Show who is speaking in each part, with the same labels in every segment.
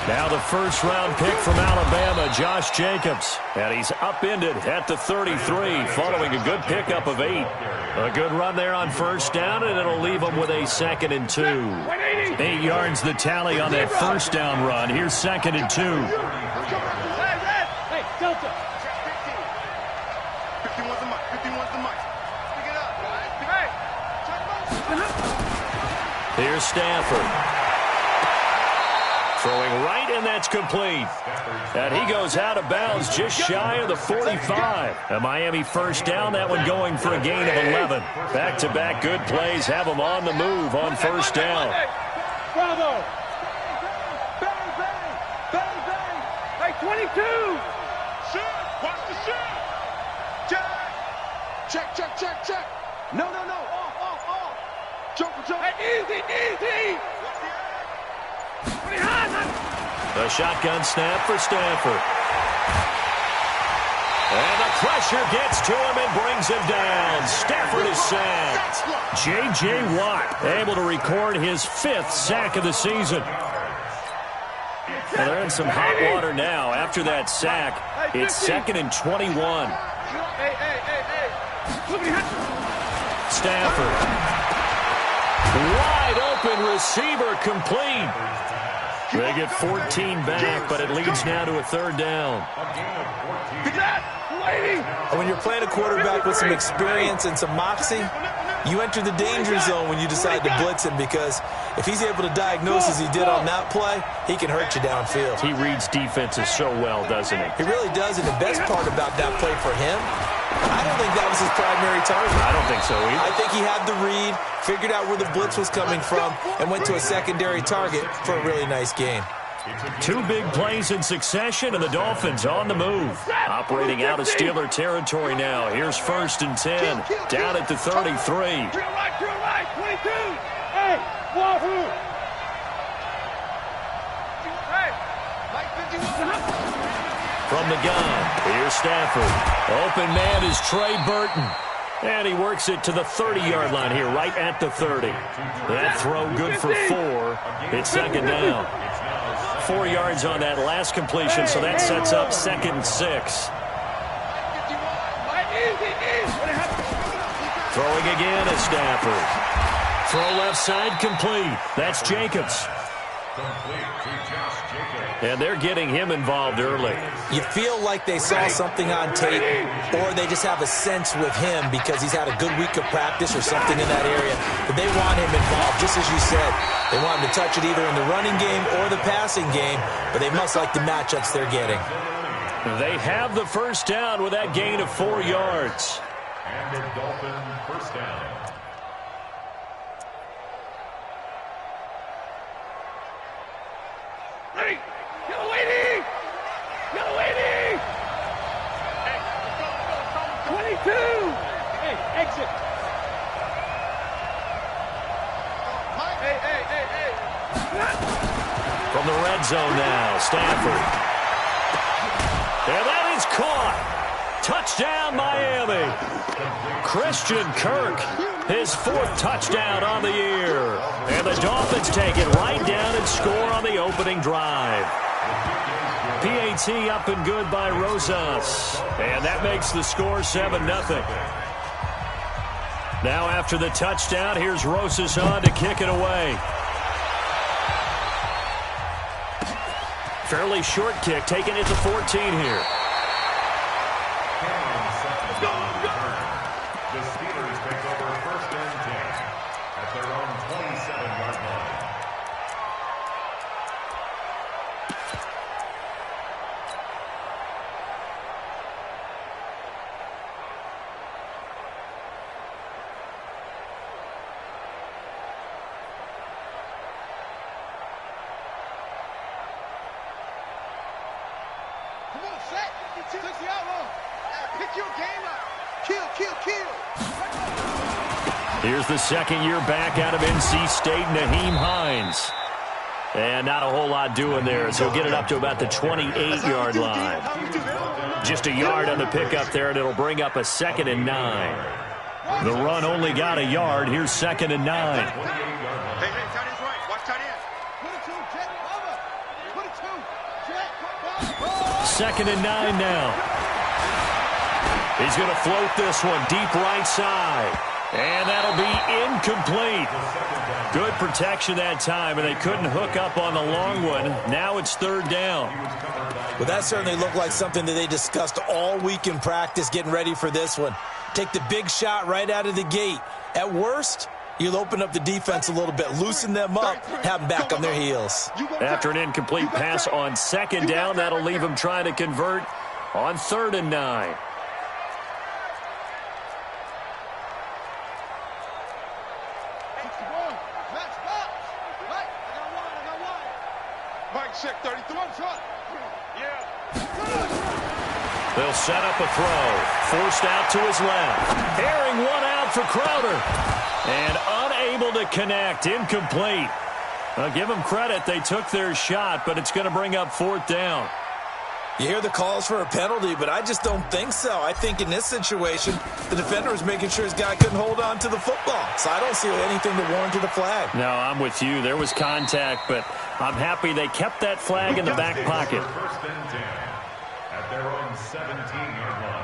Speaker 1: Now the first-round pick from Alabama, Josh Jacobs. And he's upended at the 33 following a good pickup of 8. A good run there on first down, and it'll leave him with a 2nd and 2. 8 yards the tally on that first down run. Here's 2nd and 2.
Speaker 2: Hey, Delta.
Speaker 3: 51's the mic. 51's the mic. Pick it up, guys.
Speaker 1: Here's Stafford. Throwing right, and that's complete. And he goes out of bounds just shy of the 45. A Miami first down, that one going for a gain of 11. Back-to-back good plays have them on the move on first down.
Speaker 2: Bravo. Bang, bang. Bang, bang. Hey, 22.
Speaker 3: Shoot. Watch the shoot. Check. Check. No. Off. Jump.
Speaker 2: Hey, easy.
Speaker 1: The shotgun snap for Stafford. And the pressure gets to him and brings him down. Stafford is sacked. J.J. Watt able to record his 5th sack of the season. Well, they're in some hot water now. After that sack, it's 2nd and 21. Stafford. Wide open receiver complete. They get 14 back, but it leads now to a 3rd down.
Speaker 4: When you're playing a quarterback with some experience and some moxie, you enter the danger zone when you decide to blitz him, because if he's able to diagnose as he did on that play, he can hurt you downfield.
Speaker 1: He reads defenses so well, doesn't he?
Speaker 4: He really does, and the best part about that play for him, I don't think that was his primary target.
Speaker 1: I don't think so either.
Speaker 4: I think he had the read, figured out where the blitz was coming from, and went to a secondary target for a really nice gain.
Speaker 1: 2 big plays in succession, and the Dolphins on the move. Operating out of Steeler territory now. Here's 1st and 10. Down at the 33.
Speaker 2: Drill right, 22. Hey, wahoo. Hey,
Speaker 1: From the gun, here's Stafford. Open man is Trey Burton. And he works it to the 30-yard line here, right at the 30. That throw good for 4. It's 2nd down. 4 yards on that last completion, so that sets up 2nd and 6. Throwing again is Stafford. Throw left side complete. That's Jacobs. And they're getting him involved early.
Speaker 4: You feel like they saw something on tape, or they just have a sense with him because he's had a good week of practice or something in that area. But they want him involved, just as you said. They want him to touch it either in the running game or the passing game, but they must like the matchups they're getting.
Speaker 1: They have the first down with that gain of 4 yards.
Speaker 5: And the Dolphin first down.
Speaker 2: Ready. Yellow lady. Hey, 22. Hey, exit. Hey.
Speaker 1: From the red zone now, Stafford. And that is caught. Touchdown, Miami. Christian Kirk, his 4th touchdown on the year. And the Dolphins take it right down and score on the opening drive. PAT up and good by Rosas. And that makes the score 7-0. Now after the touchdown, here's Rosas on to kick it away. Fairly short kick, taken at the 14 here.
Speaker 5: The Steelers take over 1st and 10 at their own 27-yard line.
Speaker 3: Come on, set. Took the outlaw. Pick your game up. Kill.
Speaker 1: Here's the 2nd-year back out of NC State, Naheem Hines. And not a whole lot doing there, so he'll get it up to about the 28-yard line. Just a yard on the pickup there, and it'll bring up a 2nd and 9. The run only got a yard. Here's 2nd and 9.
Speaker 3: Hey, tight end's right. Watch tight end. Put it 2, Jet, over. Put it 2, Jet, come
Speaker 1: 2nd and 9 now. He's going to float this one deep right side. And that'll be incomplete. Good protection that time, and they couldn't hook up on the long one. Now it's 3rd down.
Speaker 4: Well, that certainly looked like something that they discussed all week in practice getting ready for this one. Take the big shot right out of the gate. At worst, you'll open up the defense a little bit, loosen them up, have them back on their heels.
Speaker 1: After an incomplete pass on 2nd down, that'll leave them trying to convert on 3rd and 9.
Speaker 3: Check 33. Yeah.
Speaker 1: They'll set up a throw. Forced out to his left. Airing one out for Crowder. And unable to connect. Incomplete. I'll give them credit. They took their shot, but it's going to bring up 4th down.
Speaker 4: You hear the calls for a penalty, but I just don't think so. I think in this situation, the defender was making sure his guy couldn't hold on to the football. So I don't see anything that warranted a flag.
Speaker 1: No, I'm with you. There was contact, but I'm happy they kept that flag in the back pocket.
Speaker 5: 1st and 10 at their own 17-yard line.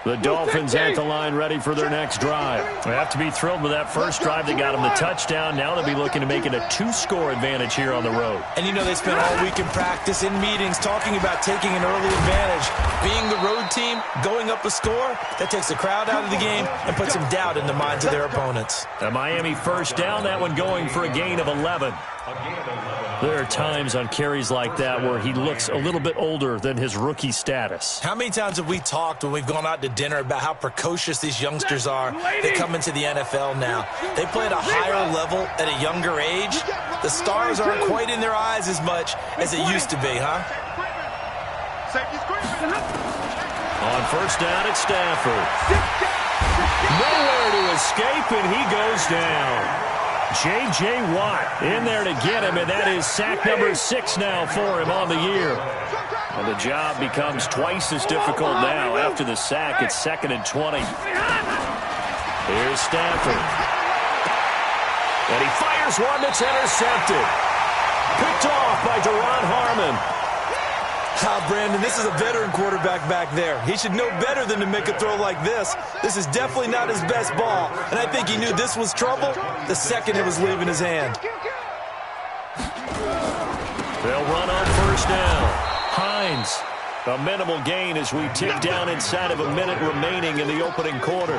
Speaker 1: The Dolphins at the line ready for their next drive. They have to be thrilled with that first drive that got them the touchdown. Now they'll be looking to make it a 2-score advantage here on the road.
Speaker 4: And you know they spent all week in practice, in meetings, talking about taking an early advantage. Being the road team, going up a score, that takes the crowd out of the game and puts some doubt in the minds of their opponents.
Speaker 1: The Miami 1st down, that one going for a gain of 11. There are times on carries like that where he looks a little bit older than his rookie status.
Speaker 4: How many times have we talked when we've gone out to dinner about how precocious these youngsters are that come into the NFL now? They play at a higher level at a younger age. The stars aren't quite in their eyes as much as it used to be, huh?
Speaker 1: On 1st down, it's Stafford. Nowhere to escape, and he goes down. J.J. Watt in there to get him, and that is sack number 6 now for him on the year. And the job becomes twice as difficult now. After the sack, it's 2nd and 20. Here's Stafford. And he fires one that's intercepted. Picked off by Deron Harmon.
Speaker 4: Brandon, this is a veteran quarterback back there. He should know better than to make a throw like this. This is definitely not his best ball, and I think he knew this was trouble the second it was leaving his hand.
Speaker 1: They'll run on 1st down. Hines, a minimal gain as we tick down inside of a minute remaining in the opening quarter.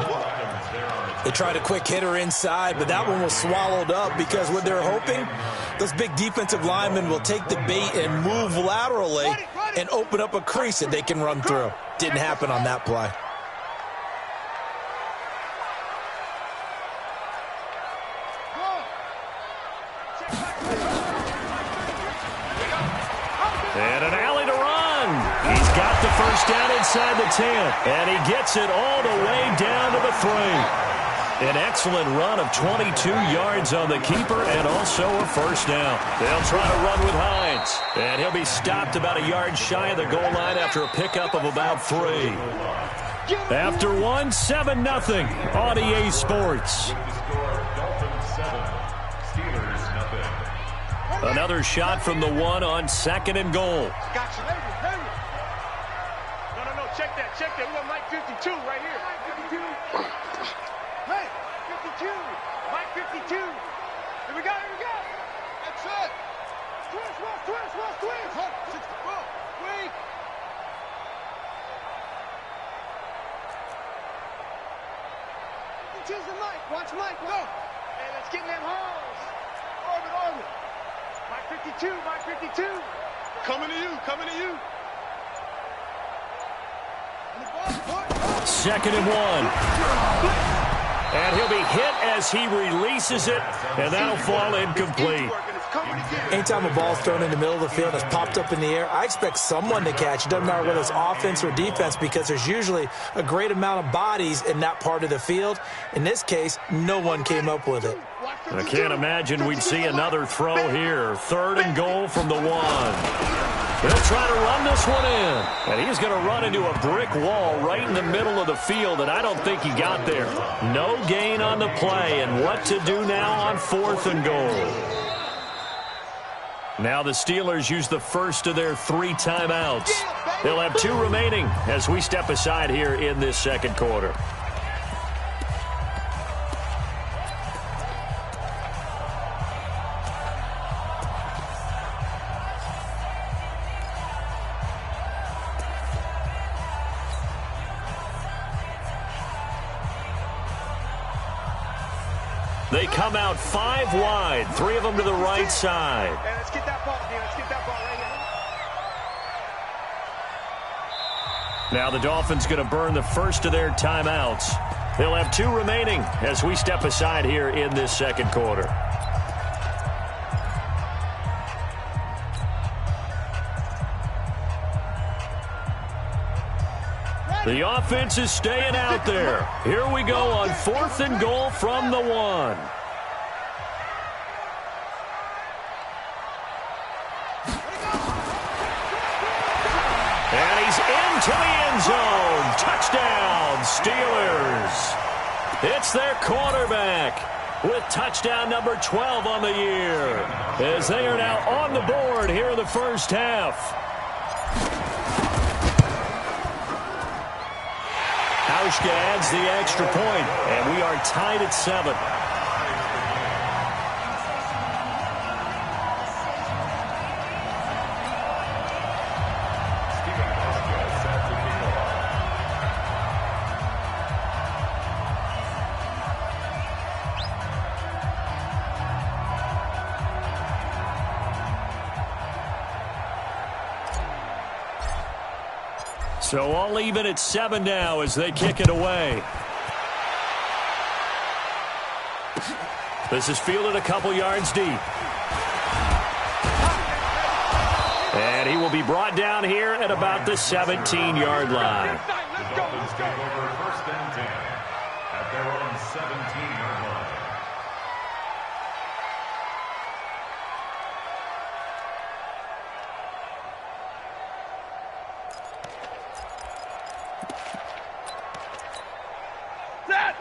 Speaker 4: They tried a quick hitter inside, but that one was swallowed up because what they're hoping, those big defensive linemen will take the bait and move laterally and open up a crease that they can run through. Didn't happen on that play.
Speaker 1: And an alley to run. He's got the 1st down inside the 10, and he gets it all the way down to the 3. An excellent run of 22 yards on the keeper and also a 1st down. They'll try to run with Hines. And he'll be stopped about a yard shy of the goal line after a pickup of about 3. After 1, 7-0 on EA Sports. Another shot from the 1 on 2nd and goal.
Speaker 3: Gotcha. No, check that. We got Mike 52 right here. 52. Hey, 52. Mike 52. Here we go. That's it. Twist. 64. Wait. Choose the Mike. Watch Mike. Go. Hey, let's get in them holes. Orbit. Mike 52. Coming to you.
Speaker 1: 2nd and 1. And he'll be hit as he releases it, and that'll fall incomplete.
Speaker 4: Anytime a ball's thrown in the middle of the field and it's popped up in the air, I expect someone to catch. It doesn't matter whether it's offense or defense because there's usually a great amount of bodies in that part of the field. In this case, no one came up with it.
Speaker 1: I can't imagine we'd see another throw here. 3rd and goal from the 1. He'll try to run this one in. And he's going to run into a brick wall right in the middle of the field, and I don't think he got there. No gain on the play, and what to do now on 4th and goal. Now the Steelers use the first of their 3 timeouts. They'll have 2 remaining as we step aside here in this second quarter. They come out 5 wide, 3 of them to the right side.
Speaker 3: Hey, let's get that ball, dude. Let's get that ball right here.
Speaker 1: Now the Dolphins going to burn the first of their timeouts. They'll have 2 remaining as we step aside here in this second quarter. The offense is staying out there. Here we go on 4th and goal from the 1. And he's into the end zone. Touchdown, Steelers. It's their quarterback with touchdown number 12 on the year, as they are now on the board here in the first half. Hauschka adds the extra point, and we are tied at 7. So all even at 7 now as they kick it away. This is fielded a couple yards deep. And he will be brought down here at about the 17-yard line.
Speaker 5: The Dolphins take over 1st and 10 at their own 17-yard line.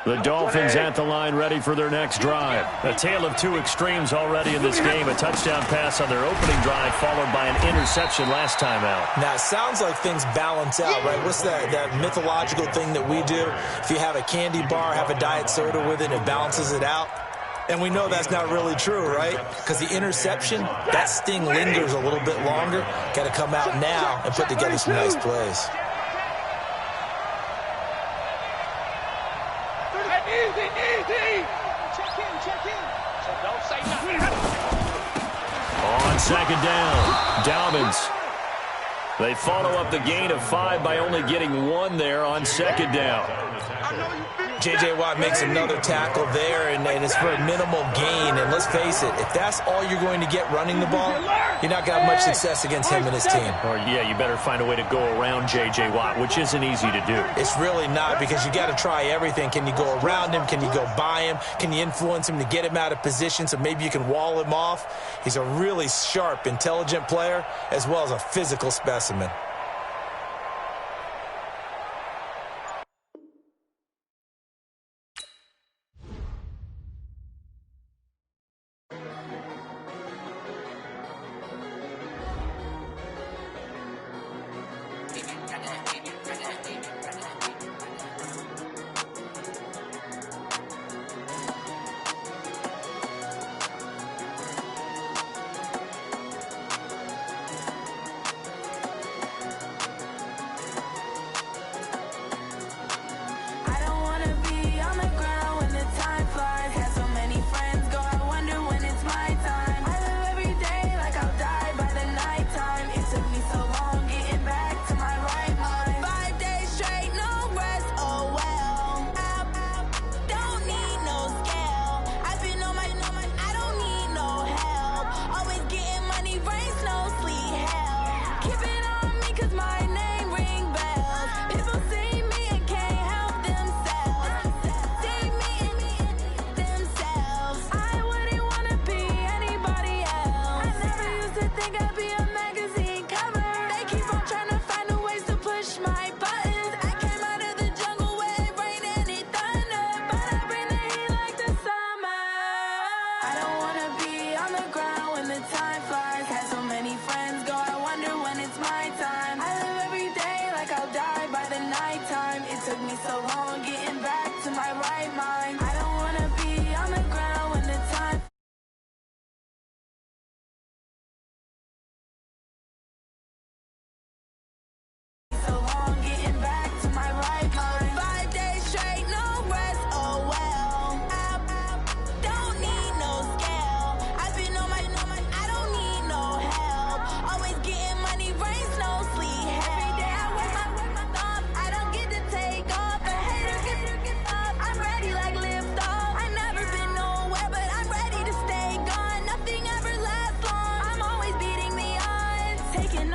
Speaker 1: The Dolphins at the line ready for their next drive. A tale of 2 extremes already in this game. A touchdown pass on their opening drive followed by an interception last time out.
Speaker 4: Now, it sounds like things balance out, right? What's that mythological thing that we do? If you have a candy bar, have a diet soda with it, it balances it out. And we know that's not really true, right? Because the interception, that sting lingers a little bit longer. Got to come out now and put together some nice plays.
Speaker 2: Easy.
Speaker 3: Check in. So don't say nothing.
Speaker 1: On second down, Dobbins. They follow up the gain of 5 by only getting 1 there on second down.
Speaker 4: J.J. Watt makes another tackle there, and it's for a minimal gain. And let's face it, if that's all you're going to get running the ball, you're not going to have much success against him and his team.
Speaker 1: Or, yeah, you better find a way to go around J.J. Watt, which isn't easy to do.
Speaker 4: It's really not, because you got to try everything. Can you go around him? Can you go by him? Can you influence him to get him out of position so maybe you can wall him off? He's a really sharp, intelligent player, as well as a physical specimen.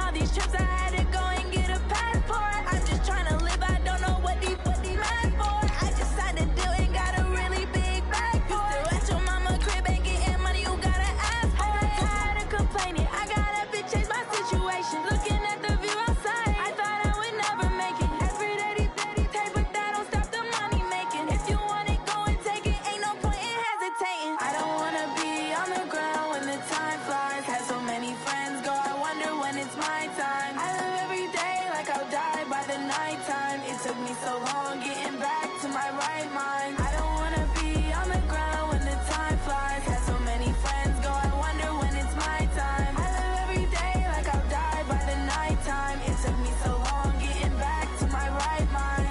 Speaker 6: all these trips, I had to go and get a passport. I'm just trying to live, I don't know what these mad for. I just signed a deal and got a really big bag for it. You still at your mama crib and getting money, you gotta ask for it. I'm tired of complaining, I gotta bitch change my situation. Looking at the view outside, I thought I would never make it. Every day these take, but that don't stop the money making. If you want it, go and take it, ain't no point in hesitating. I don't wanna be on the ground when the time flies. Had so many friends go, I wonder when it's my time. I live every day like I'll die by the nighttime. It took me so long getting back to my right mind. I don't wanna be on the ground when the time flies. Had so many friends go, I wonder when it's my time. I live every day like I'll die by the nighttime. It took me so long getting back to my right mind.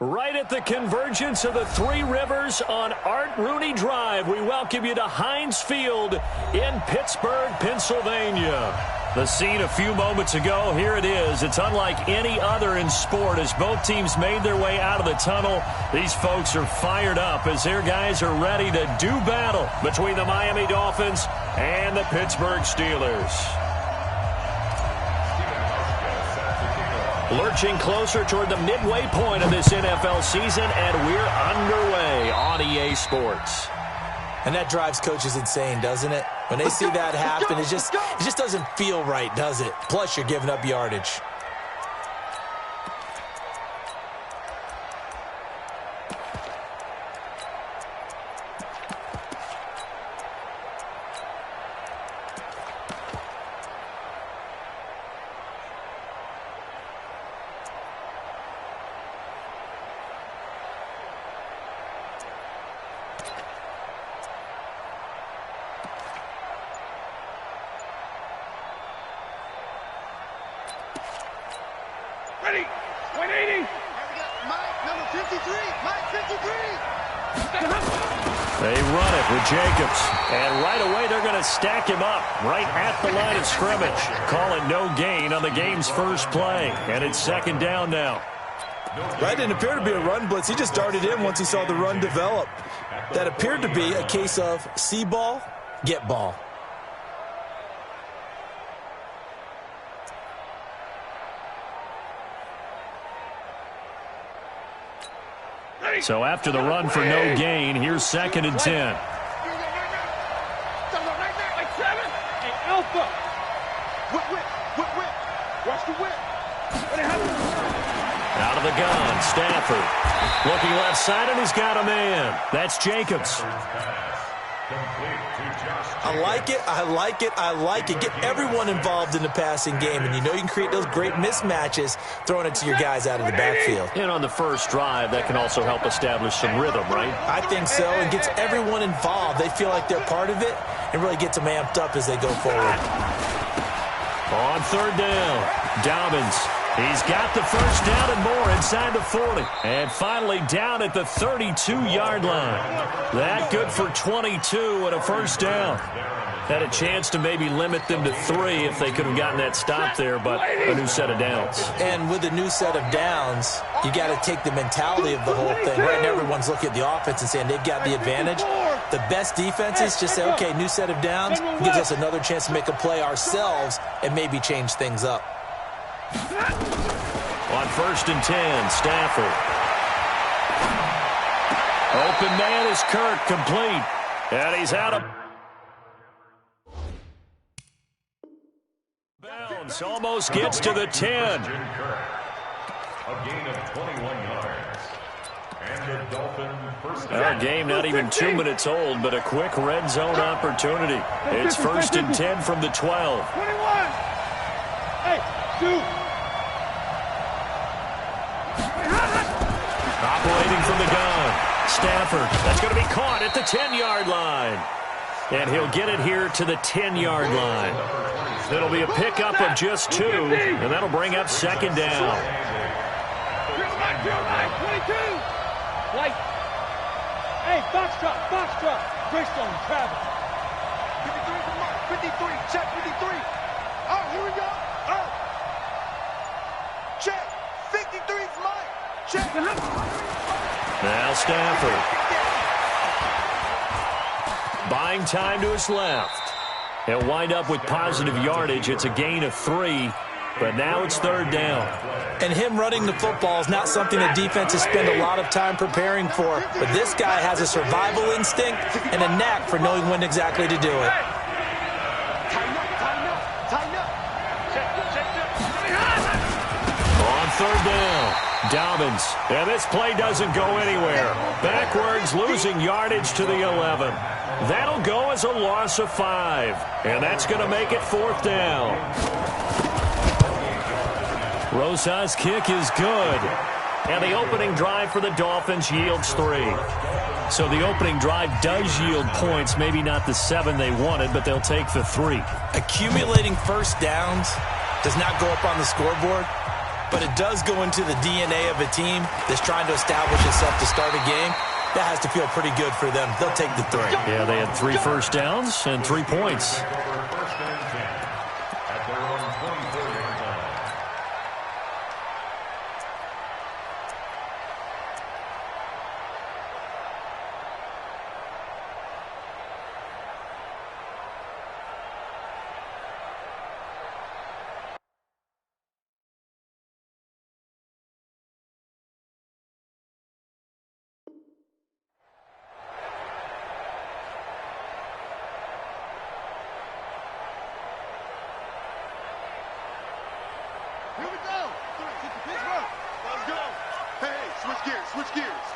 Speaker 1: Right at the convergence of the Three Rivers on Art Rooney Drive, we welcome you to Heinz Field in Pittsburgh, Pennsylvania. The scene a few moments ago, here it is. It's unlike any other in sport as both teams made their way out of the tunnel. These folks are fired up as their guys are ready to do battle between the Miami Dolphins and the Pittsburgh Steelers. Lurching closer toward the midway point of this NFL season, and we're underway on EA Sports.
Speaker 4: And that drives coaches insane, doesn't it? When they see that happen, it just doesn't feel right, does it? Plus, you're giving up yardage.
Speaker 2: Ready? 180.
Speaker 3: Mike, number 53. Mike, 53.
Speaker 1: They run it with Jacobs. And right away, they're going to stack him up right at the line of scrimmage. Call it no gain on the game's first play. And it's second down now.
Speaker 4: That didn't appear to be a run blitz. He just darted in once he saw the run develop. That appeared to be a case of see ball, get ball.
Speaker 1: So after the run for no gain, here's second and 10.
Speaker 2: Like 7. Hey, Alpha.
Speaker 3: Whip. Watch the whip.
Speaker 1: Out of the gun, Stafford. Looking left side, and he's got a man. That's Jacobs.
Speaker 4: I like it. Get everyone involved in the passing game, and you know you can create those great mismatches throwing it to your guys out of the backfield.
Speaker 1: And on the first drive, that can also help establish some rhythm, right?
Speaker 4: I think so. It gets everyone involved. They feel like they're part of it and really gets them amped up as they go forward.
Speaker 1: On third down, Dobbins. He's got the first down and more inside the 40. And finally down at the 32-yard line. That good for 22 and a first down. Had a chance to maybe limit them to 3 if they could have gotten that stop there, but a new set of downs.
Speaker 4: And with a new set of downs, you got to take the mentality of the whole thing. Right now, everyone's looking at the offense and saying they've got the advantage. The best defenses just say, okay, new set of downs gives us another chance to make a play ourselves and maybe change things up.
Speaker 1: On first and 10, Stafford. Open man is Kirk, complete. And he's out of bounds. Almost gets to the 10.
Speaker 5: A gain of 21 yards. And the Dolphin first down.
Speaker 1: Our game not even 2 minutes old, but a quick red zone opportunity. It's first and 10 from the 12.
Speaker 2: 21. Hey, 2.
Speaker 1: Operating from the gun. Stafford. That's going to be caught at the 10-yard line. And he'll get it here to the 10-yard line. It'll be a pickup of just 2, and that'll bring up second down.
Speaker 2: 22. White. Hey, box truck. Greystone, Travis.
Speaker 3: 53 for Mark. 53. Check 53. Oh, here we go. Oh. Check. 53 for Mike. Check.
Speaker 1: Now Stafford. Buying time to his left. He'll wind up with positive yardage. It's a gain of 3, but now it's 3rd down.
Speaker 4: And him running the football is not something that defenses spend a lot of time preparing for. But this guy has a survival instinct and a knack for knowing when exactly to do it.
Speaker 1: On 3rd down, Dobbins. And this play doesn't go anywhere. Backwards, losing yardage to the 11. That'll go as a loss of 5. And that's going to make it 4th down. Rosa's kick is good. And the opening drive for the Dolphins yields 3. So the opening drive does yield points, maybe not the 7 they wanted, but they'll take the 3.
Speaker 4: Accumulating first downs does not go up on the scoreboard, but it does go into the DNA of a team that's trying to establish itself to start a game. That has to feel pretty good for them. They'll take the 3.
Speaker 1: Yeah, they had 3 first downs and 3 points.
Speaker 5: First and 10 at their own 24-yard line.
Speaker 3: Here we go. Pittsburgh. Let's go. Hey, switch gears, switch gears.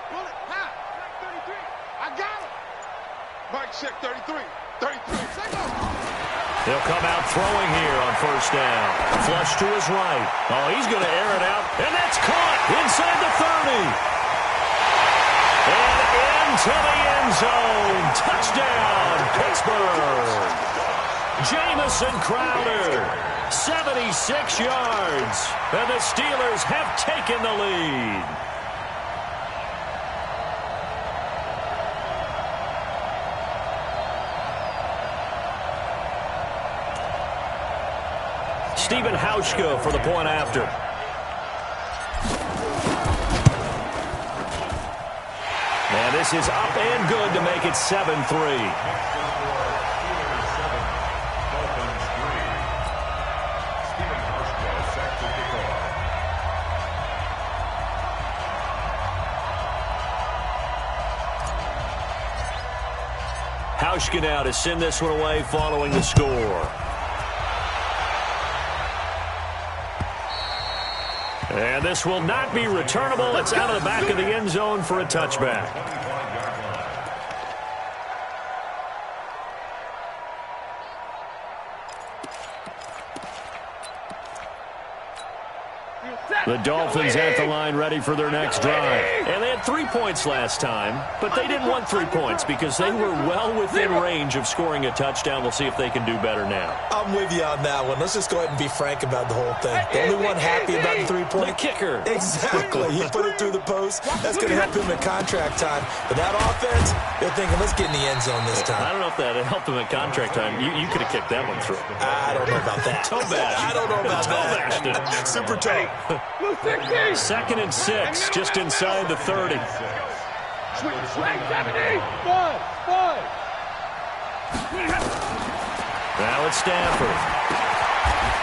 Speaker 3: Bullet, half. 33. I got him. Mike check 33. 33. Second.
Speaker 1: He'll come out throwing here on 1st down. Flush to his right. Oh, he's going to air it out, and that's caught inside the 30. And into the end zone. Touchdown, Pittsburgh. Jamison Crowder, 76 yards. And the Steelers have taken the lead. Stephen Hauschka for the point after. And this is up and good to make it 7-3. Hauschka now to send this one away following the score. And this will not be returnable. It's out of the back of the end zone for a touchback. The Dolphins at the line ready for their next drive. And they had 3 points last time, but they didn't want 3 points because they were well within range of scoring a touchdown. We'll see if they can do better now.
Speaker 4: I'm with you on that one. Let's just go ahead and be frank about the whole thing. The only one happy about the 3-point?
Speaker 1: The kicker.
Speaker 4: Exactly. He put it through the post. That's going to help him at contract time. But that offense, they're thinking, let's get in the end zone this time.
Speaker 1: I don't know if that helped him at contract time. You could have kicked that one through.
Speaker 4: I don't know about that.
Speaker 1: Toe bash.
Speaker 4: I don't know about
Speaker 1: toe
Speaker 4: that.
Speaker 1: bashed it.
Speaker 4: Super toe.
Speaker 1: 2nd and 6, just inside the 30.
Speaker 2: Swing 70. 5.
Speaker 1: Now it's Stafford.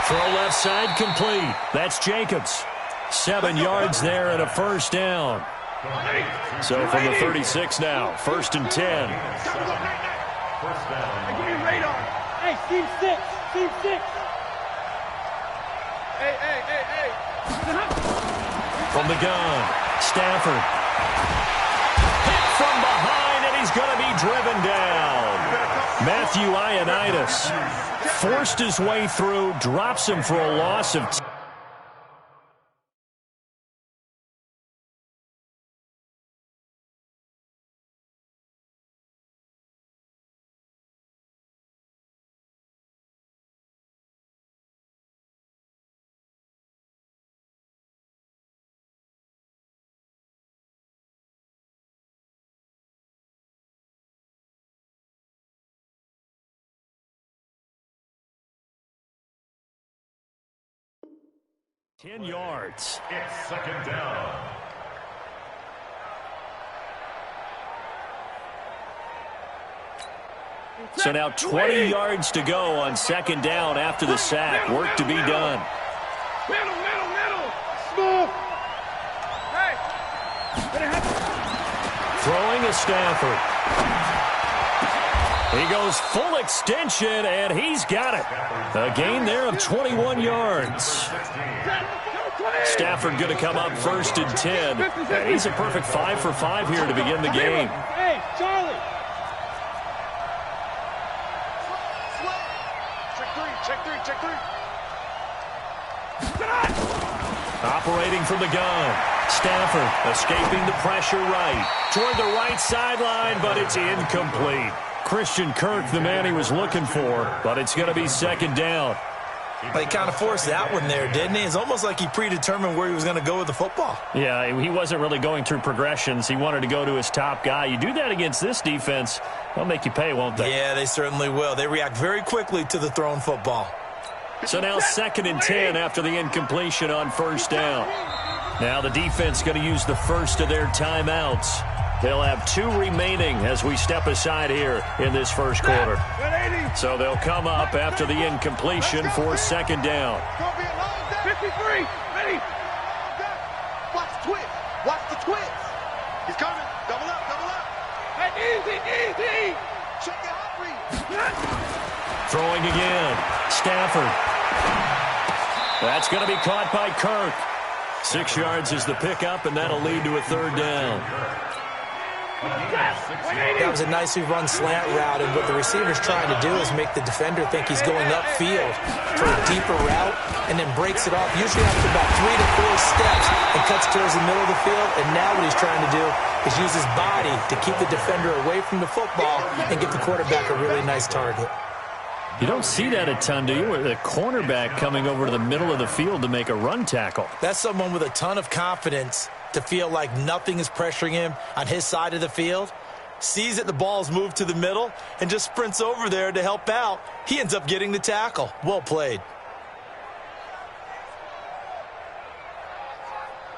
Speaker 1: Throw left side complete. That's Jacobs. 7 yards there and a 1st down. So from the 36 now, 1st and 10.
Speaker 2: Give me radar. Hey, team 6. Team 6. Hey.
Speaker 1: From the gun, Stafford. Hit from behind, and he's going to be driven down. Matthew Ioannidis forced his way through, drops him for a loss of 10 yards.
Speaker 5: It's second down.
Speaker 1: So now 20 yards to go on second down after the sack. Work to be done.
Speaker 3: Middle. Small. Hey.
Speaker 1: Throwing is Stafford. He goes full extension, and he's got it. A gain there of 21 yards. Stafford going to come up first and 10. And he's a perfect 5 for 5 here to begin the game.
Speaker 2: Hey, Charlie.
Speaker 3: Check three.
Speaker 1: Operating from the gun. Stafford escaping the pressure right. Toward the right sideline, but it's incomplete. Christian Kirk, the man he was looking for, but it's going to be second down.
Speaker 4: But he kind of forced that one there, didn't he? It's almost like he predetermined where he was going to go with the football.
Speaker 1: Yeah, he wasn't really going through progressions. He wanted to go to his top guy. You do that against this defense, they'll make you pay, won't they?
Speaker 4: Yeah, they certainly will. They react very quickly to the thrown football.
Speaker 1: So now second and 10 after the incompletion on first down. Now the defense going to use the first of their timeouts. They'll have 2 remaining as we step aside here in this first quarter. So they'll come up after the incompletion for second down.
Speaker 3: 53. Ready. Watch the twist. He's coming. Double up. Hey, easy. Check it out.
Speaker 1: Throwing again. Stafford. That's going to be caught by Kirk. 6 yards is the pickup, and that'll lead to a third down.
Speaker 4: That was a nicely run slant route, and what the receiver's trying to do is make the defender think he's going upfield for a deeper route, and then breaks it off, usually after about 3 to 4 steps, and cuts towards the middle of the field. And now what he's trying to do is use his body to keep the defender away from the football and give the quarterback a really nice target.
Speaker 1: You don't see that a ton, do you? With a cornerback coming over to the middle of the field to make a run tackle.
Speaker 4: That's someone with a ton of confidence to feel like nothing is pressuring him on his side of the field. Sees that the ball's moved to the middle and just sprints over there to help out. He ends up getting the tackle. Well played.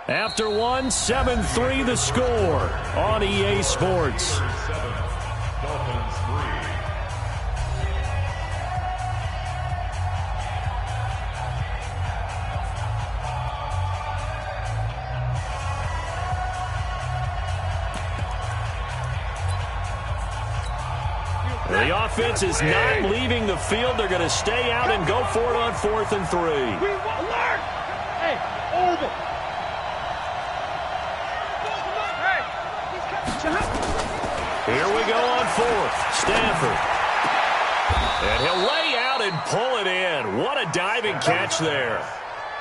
Speaker 1: After one, 7-3 the score on EA Sports.
Speaker 5: Dolphins 3.
Speaker 1: The offense is not leaving the field. They're going to stay out and go for it on 4th and 3.
Speaker 2: Alert! Hey, orbit.
Speaker 1: Here we go on 4th. Stafford. And he'll lay out and pull it in. What a diving catch there.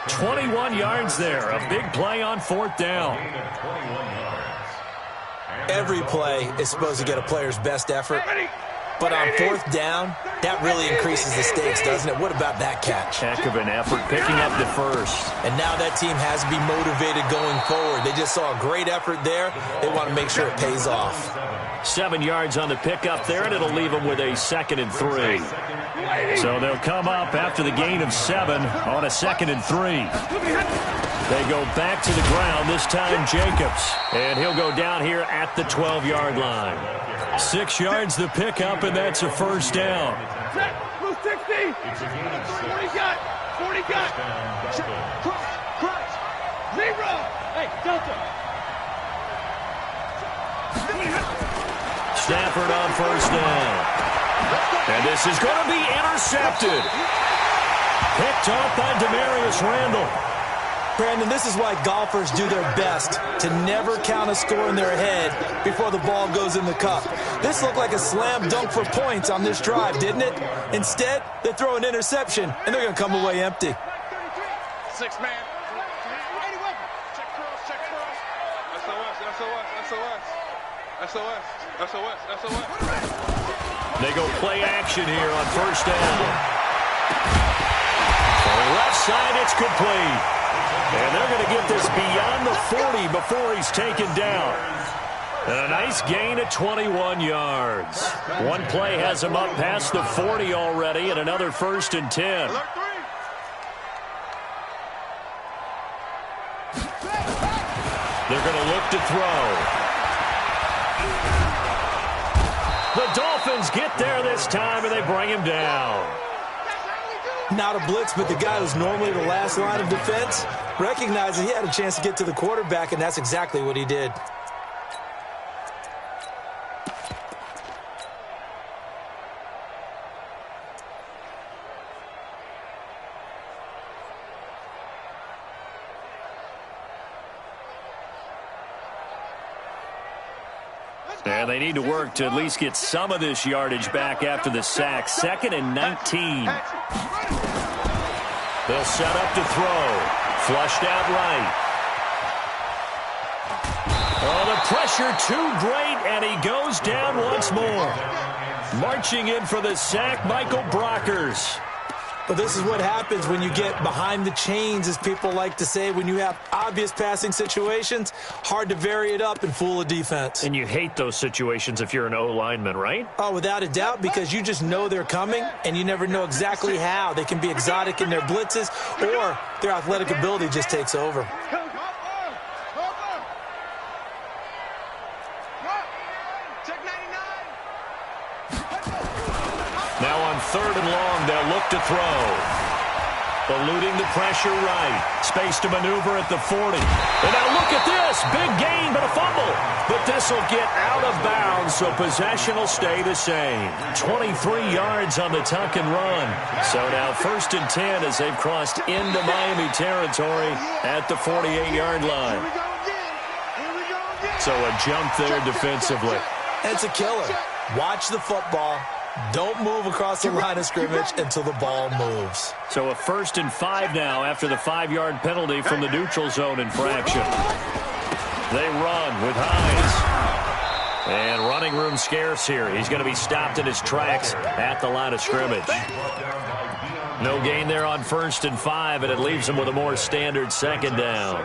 Speaker 1: 21 yards there. A big play on 4th down.
Speaker 4: Every play is supposed to get a player's best effort. But on 4th down, that really increases the stakes, doesn't it? What about that catch?
Speaker 1: Heck of an effort, picking up the first.
Speaker 4: And now that team has to be motivated going forward. They just saw a great effort there. They want to make sure it pays off.
Speaker 1: 7 yards on the pickup there, and it'll leave them with a 2nd and 3. So they'll come up after the gain of 7 on a 2nd and 3. They go back to the ground, this time Jacobs. And he'll go down here at the 12-yard line. 6 yards the pickup, and that's a first down.
Speaker 3: Blue 60. 40 got. Crunch. 0.
Speaker 2: Hey, Delta.
Speaker 1: Stafford on first down. And this is going to be intercepted. Picked off by Demarius Randall.
Speaker 4: Brandon, this is why golfers do their best to never count a score in their head before the ball goes in the cup. This looked like a slam dunk for points on this drive, didn't it? Instead, they throw an interception, and they're going to come away empty.
Speaker 3: 6 man. Check cross. SOS.
Speaker 1: They go play action here on first down. On the left side, it's complete. And they're going to get this beyond the 40 before he's taken down. And a nice gain of 21 yards. One play has him up past the 40 already, and another 1st and 10. left to throw. The Dolphins get there this time, and they bring him down.
Speaker 4: Not a blitz, but the guy who's normally the last line of defense recognized that he had a chance to get to the quarterback, and that's exactly what he did.
Speaker 1: And they need to work to at least get some of this yardage back after the sack. 2nd and 19. They'll set up to throw. Flushed out right. Oh, the pressure too great, and he goes down once more. Marching in for the sack, Michael Brockers.
Speaker 4: But this is what happens when you get behind the chains, as people like to say. When you have obvious passing situations, hard to vary it up and fool a defense.
Speaker 1: And you hate those situations if you're an O-lineman, right?
Speaker 4: Oh, without a doubt, because you just know they're coming, and you never know exactly how. They can be exotic in their blitzes, or their athletic ability just takes over.
Speaker 1: Now on 3rd and long, they'll look to throw. Eluding the pressure right. Space to maneuver at the 40. And now look at this. Big gain, but a fumble. But this will get out of bounds, so possession will stay the same. 23 yards on the tuck and run. So now 1st and 10 as they've crossed into Miami territory at the 48-yard line. So a jump there defensively.
Speaker 4: It's a killer. Watch the football. Don't move across the line of scrimmage until the ball moves.
Speaker 1: So a 1st and 5 now after the 5-yard penalty from the neutral zone infraction. They run with Hines. And running room scarce here. He's going to be stopped in his tracks at the line of scrimmage. No gain there on 1st and 5, and it leaves him with a more standard 2nd down.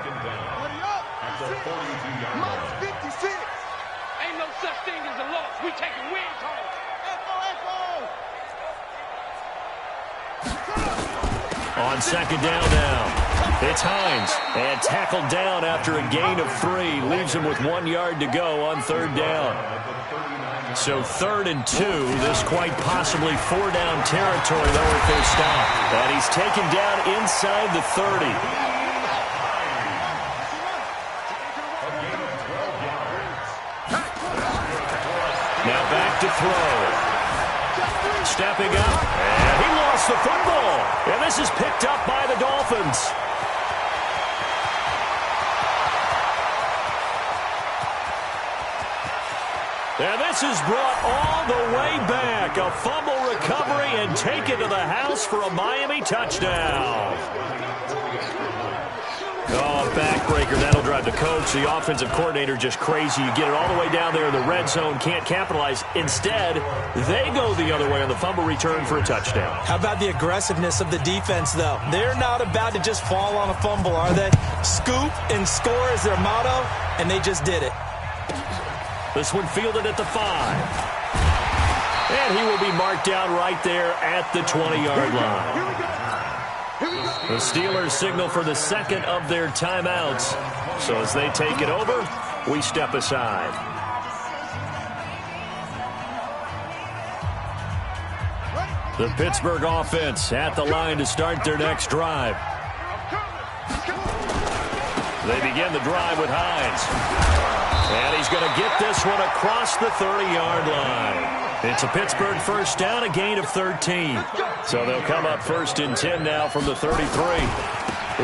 Speaker 3: Ain't no such thing as a loss. We taking wins home.
Speaker 1: On 2nd down now, it's Hines. And tackled down after a gain of 3. Leaves him with 1 yard to go on 3rd down. So 3rd and 2. This quite possibly 4-down territory, though, if they stop. And he's taken down inside the 30. Now back to throw. Stepping up, and he lost the football. And this is picked up by the Dolphins. And this is brought all the way back. A fumble recovery and taken to the house for a Miami touchdown. Oh, backbreaker. That'll drive the coach. The offensive coordinator just crazy. You get it all the way down there in the red zone, can't capitalize. Instead, they go the other way on the fumble return for a touchdown.
Speaker 4: How about the aggressiveness of the defense, though? They're not about to just fall on a fumble, are they? Scoop and score is their motto, and they just did it.
Speaker 1: This one fielded at the 5. And he will be marked down right there at the 20-yard line. The Steelers signal for the 2nd of their timeouts. So as they take it over, we step aside. The Pittsburgh offense at the line to start their next drive. They begin the drive with Hines. And he's going to get this one across the 30-yard line. It's a Pittsburgh 1st down, a gain of 13. So they'll come up 1st and 10 now from the 33.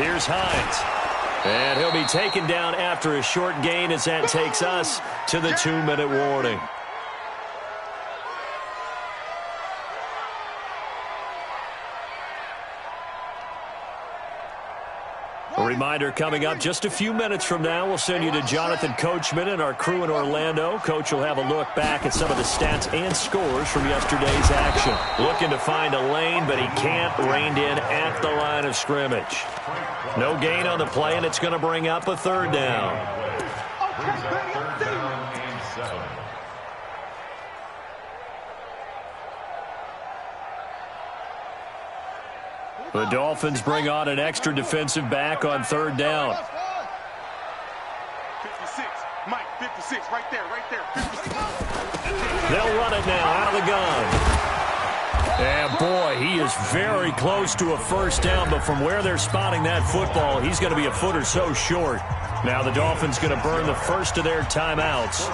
Speaker 1: Here's Hines. And he'll be taken down after a short gain as that takes us to the 2-minute warning. A reminder coming up just a few minutes from now, we'll send you to Jonathan Coachman and our crew in Orlando. Coach will have a look back at some of the stats and scores from yesterday's action. Looking to find a lane, but he can't. Reined in at the line of scrimmage. No gain on the play, and it's going to bring up a 3rd down. The Dolphins bring on an extra defensive back on 3rd down.
Speaker 3: 56. Mike, 56, right there, 56.
Speaker 1: They'll run it now out of the gun. And boy, he is very close to a first down, but from where they're spotting that football, he's going to be a foot or so short. Now the Dolphins going to burn the first of their timeouts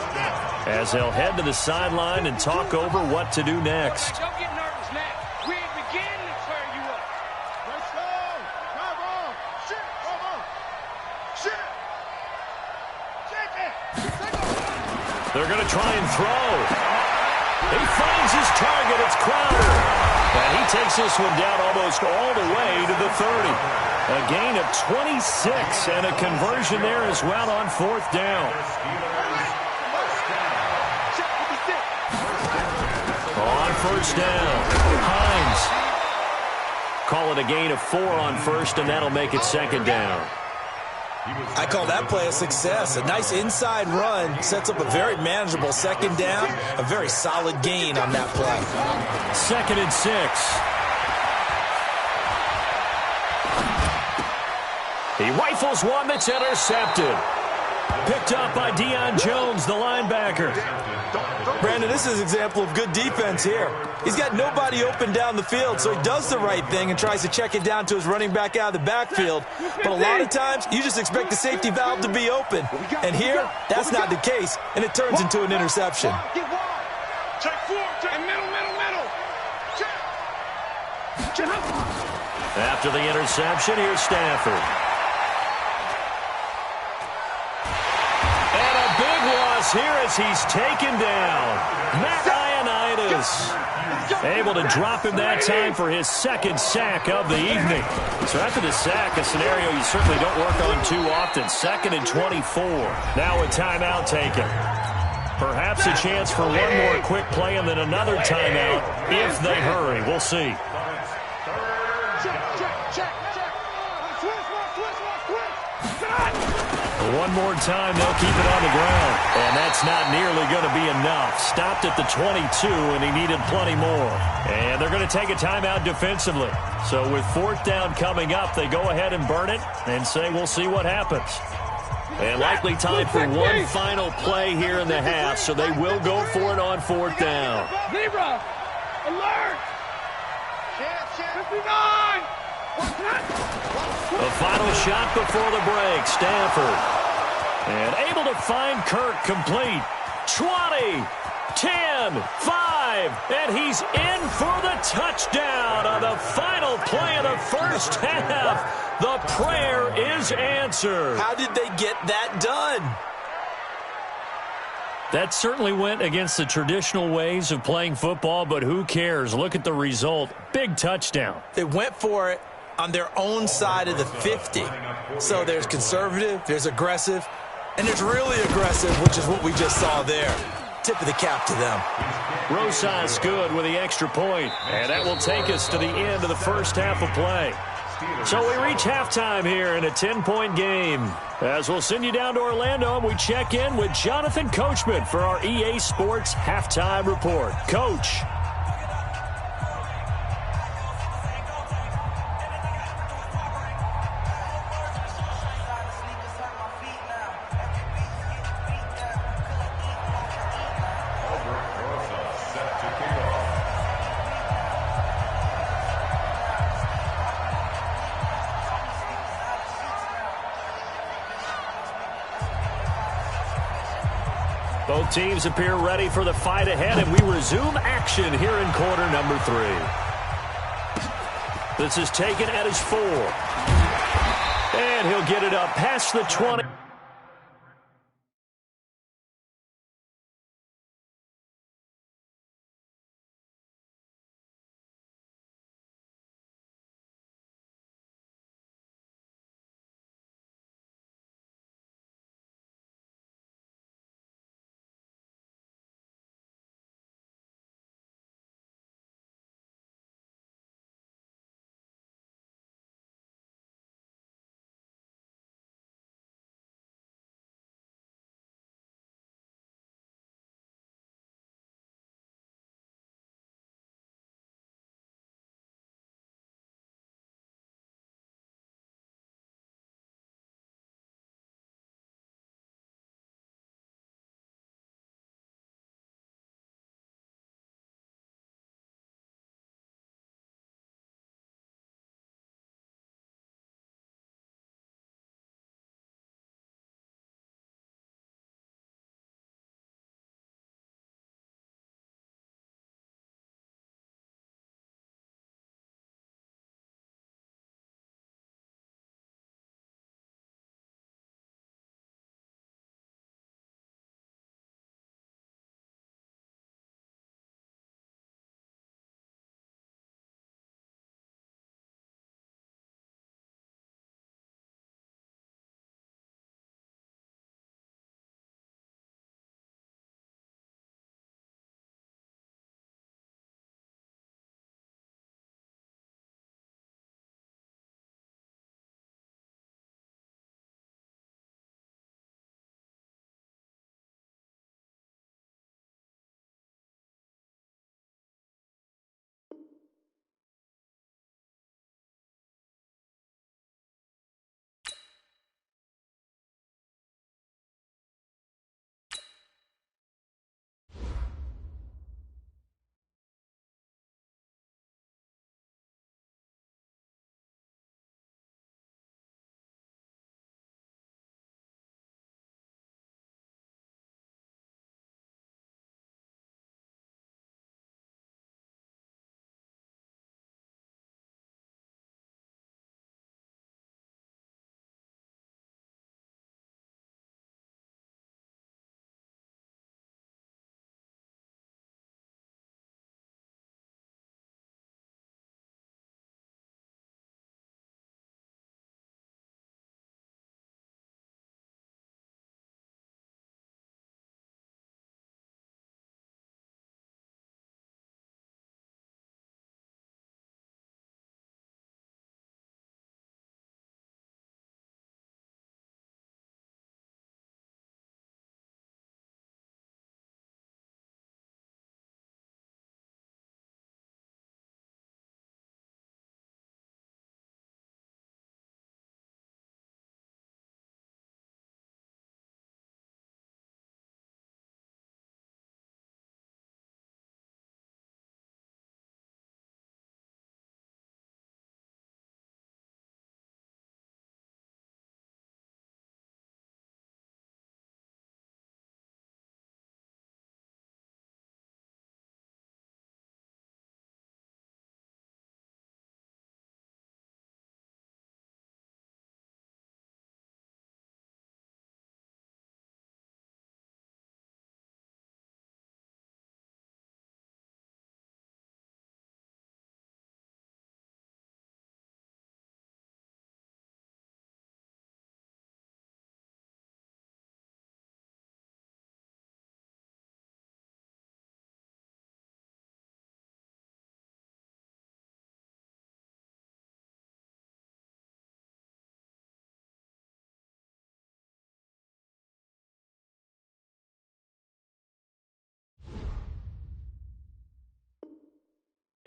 Speaker 1: as they'll head to the sideline and talk over what to do next.
Speaker 3: Don't get nervous, Matt. We ain't beginning to tear you up. Let's go. Come on. Shit. Come on. Shit. Shake it.
Speaker 1: They're going to try and throw. He finds his target. It's Crowder. And he takes this one down almost all the way to the 30. A gain of 26 and a conversion there as well on fourth down. On first down, Hines. Call it a gain of 4 on first, and that'll make it second down.
Speaker 4: I call that play a success. A nice inside run sets up a very manageable second down. A very solid gain on that play.
Speaker 1: 2nd and 6. He rifles one that's intercepted. Picked up by Deion Jones, the linebacker.
Speaker 4: Brandon, this is an example of good defense here. He's got nobody open down the field, so he does the right thing and tries to check it down to his running back out of the backfield. But a lot of times, you just expect the safety valve to be open. And here, that's not the case, and it turns into an interception.
Speaker 3: Check 4, check middle. Check.
Speaker 1: After the interception, here's Stafford. And a big loss here as he's taken down. Matt Ioannidis able to drop him that time for his second sack of the evening. So after the sack, a scenario you certainly don't work on too often. 2nd and 24. Now a timeout taken. Perhaps a chance for one more quick play and then another timeout if they hurry. We'll see. One more time, they'll keep it on the ground. And that's not nearly going to be enough. Stopped at the 22, and he needed plenty more. And they're going to take a timeout defensively. So with fourth down coming up, they go ahead and burn it and say we'll see what happens. And likely time for one final play here in the half, so they will go for it on fourth down.
Speaker 2: Zebra! Alert! 59!
Speaker 1: The final shot before the break, Stafford. And able to find Kirk complete. 20, 10, 5, and he's in for the touchdown on the final play of the first half. The prayer is answered.
Speaker 4: How did they get that done?
Speaker 1: That certainly went against the traditional ways of playing football, but who cares? Look at the result. Big touchdown.
Speaker 4: They went for it on their own side of the 50. So there's conservative, there's aggressive, and there's really aggressive, which is what we just saw there. Tip of the cap to them.
Speaker 1: Rosas good with the extra point, and that will take us to the end of the first half of play. So we reach halftime here in a 10-point game. As we'll send you down to Orlando, and we check in with Jonathan Coachman for our EA Sports Halftime Report. Coach. Both teams appear ready for the fight ahead, and we resume action here in quarter number 3. This is taken at his 4. And he'll get it up past the 20.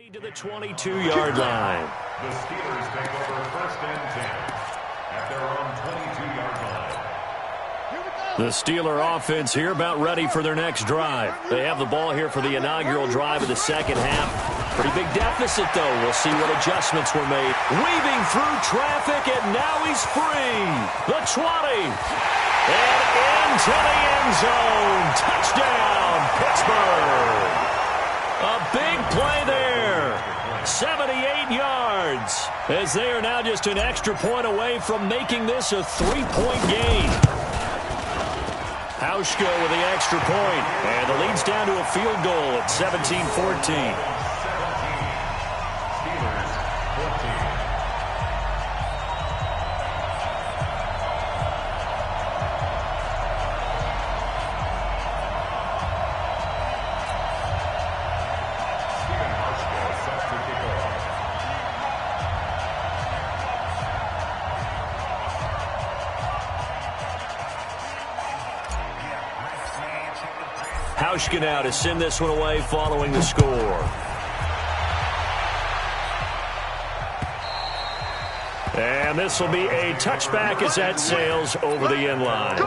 Speaker 1: To the 22-yard line.
Speaker 5: The Steelers take over first and 10 at their own 22-yard line.
Speaker 1: The Steeler offense here about ready for their next drive. They have the ball here for the inaugural drive of the second half. Pretty big deficit, though. We'll see what adjustments were made. Weaving through traffic, and now he's free. The 20. And into the end zone. Touchdown, Pittsburgh. A big play there. 78 yards. As they are now just an extra point away from making this a 3-point game. Hauschka with the extra point. And the lead's down to a field goal at 17-14. Hauschka now to send this one away following the score. And this will be a touchback as that sails over the end line.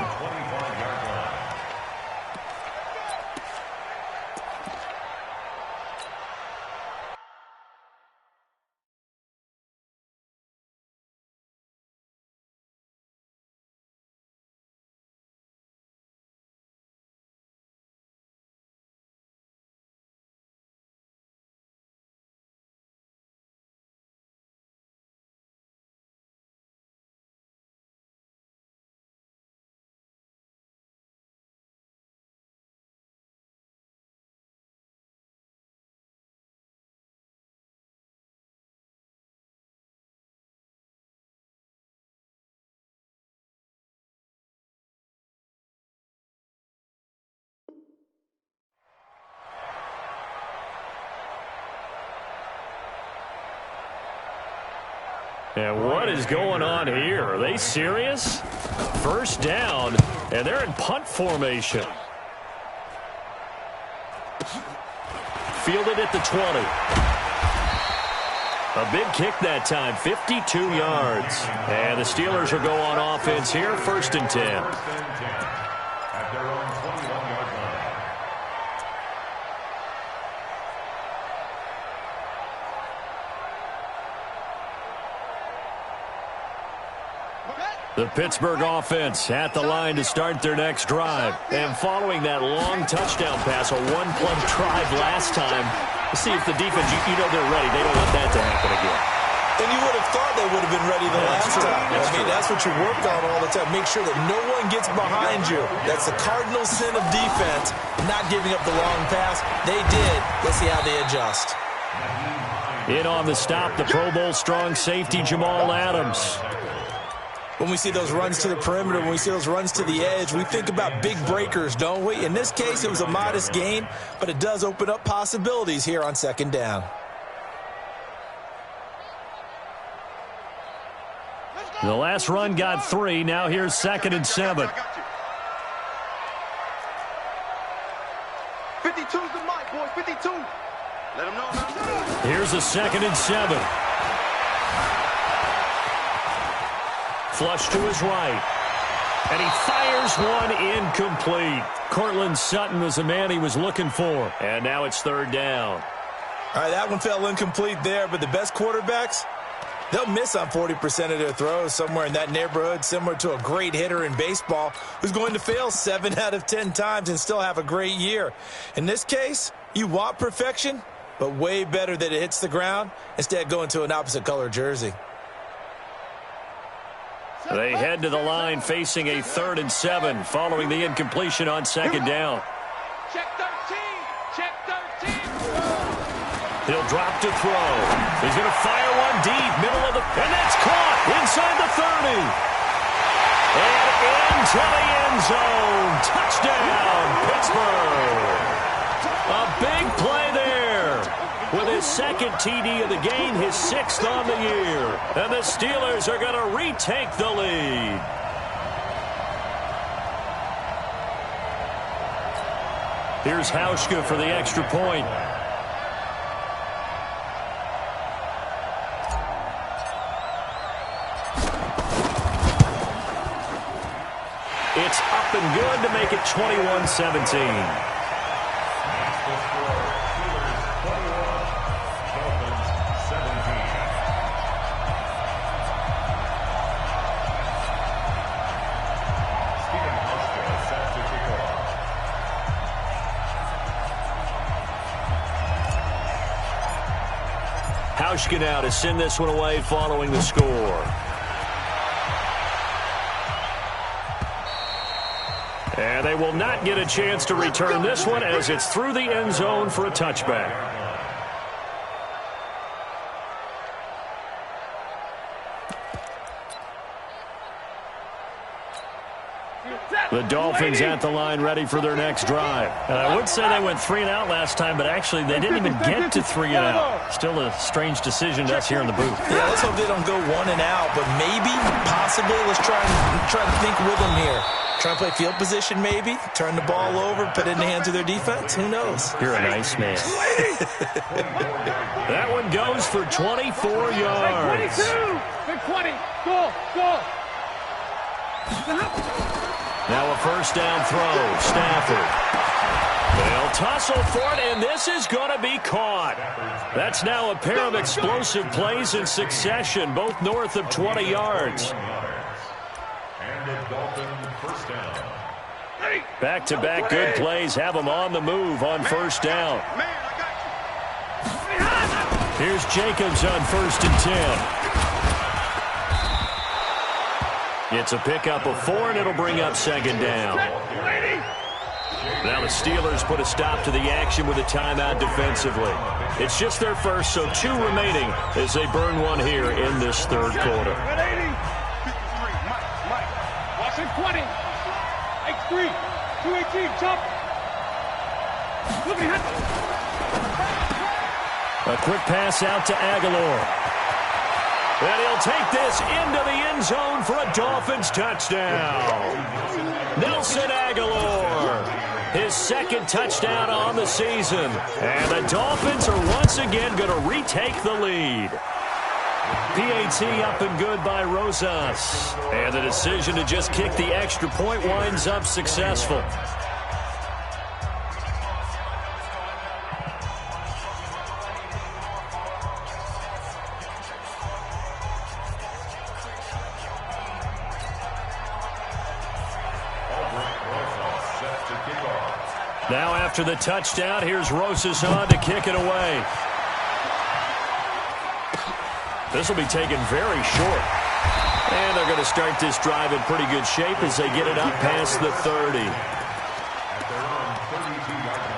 Speaker 1: And what is going on here? Are they serious? First down, and they're in punt formation. Fielded at the 20. A big kick that time, 52 yards. And the Steelers will go on offense here, first and 10.
Speaker 5: At their own 21-yard line.
Speaker 1: The Pittsburgh offense at the line to start their next drive. And following that long touchdown pass, a one-play drive last time, let's see if the defense, you know they're ready. They don't want that to happen again.
Speaker 4: And you would have thought they would have been ready the last time. I mean, that's what you work on all the time. Make sure that no one gets behind you. That's the cardinal sin of defense, not giving up the long pass. They did. Let's see how they adjust.
Speaker 1: In on the stop, the Pro Bowl strong safety, Jamal Adams.
Speaker 4: When we see those runs to the perimeter, when we see those runs to the edge, we think about big breakers, don't we? In this case, it was a modest gain, but it does open up possibilities here on second down.
Speaker 1: The last run got 3. Now here's second and 7.
Speaker 3: 52's the mic, boys. 52. Let them know.
Speaker 1: Here's a second and 7. Flush to his right. And he fires one incomplete. Cortland Sutton was the man he was looking for. And now it's third down.
Speaker 4: All right, that one fell incomplete there, but the best quarterbacks, they'll miss on 40% of their throws, somewhere in that neighborhood, similar to a great hitter in baseball who's going to fail 7 out of 10 times and still have a great year. In this case, you want perfection, but way better that it hits the ground instead of going to an opposite color jersey.
Speaker 1: They head to the line facing a 3rd and 7 following the incompletion on second down.
Speaker 3: Check 13. Check 13.
Speaker 1: He'll drop to throw. He's going to fire one deep, middle of the, and that's caught inside the 30. And into the end zone. Touchdown, Pittsburgh. A big play there. With his second TD of the game, his 6th on the year. And the Steelers are going to retake the lead. Here's Hauschka for the extra point. and good to make it 21-17. Now to send this one away following the score. And they will not get a chance to return this one as it's through the end zone for a touchback. The Dolphins at the line ready for their next drive.
Speaker 7: And I would say they went 3 and out last time, but actually they didn't even get to 3 and out. Still a strange decision to us here in the booth.
Speaker 4: Yeah, let's hope they don't go 1 and out, but maybe, possibly, let's try to think with them here. Try to play field position maybe, turn the ball over, put it in the hands of their defense. Who knows?
Speaker 7: You're a nice man.
Speaker 1: That one goes for 24 yards.
Speaker 2: 20. Go.
Speaker 1: Now a first down throw, Stafford. They'll tussle for it, and this is going to be caught. That's now a pair of explosive plays in succession, both north of 20 yards.
Speaker 5: And the Dolphins first down.
Speaker 1: Back-to-back good plays have them on the move on first down. Here's Jacobs on 1st and 10. It's a pickup of 4, and it'll bring up 2nd down. Now the Steelers put a stop to the action with a timeout defensively. It's just their first, so 2 remaining as they burn one here in this 3rd quarter.
Speaker 2: Watching 20. X3. 218. Jump.
Speaker 1: A quick pass out to Aguilar. And he'll take this into the end zone for a Dolphins touchdown. Nelson Aguilar, his 2nd touchdown on the season. And the Dolphins are once again going to retake the lead. PAT up and good by Rosas. And the decision to just kick the extra point winds up successful. Now after the touchdown, here's Rosas on to kick it away. This will be taken very short. And they're going to start this drive in pretty good shape as they get it up past the 30.
Speaker 5: At their own 32-yard line.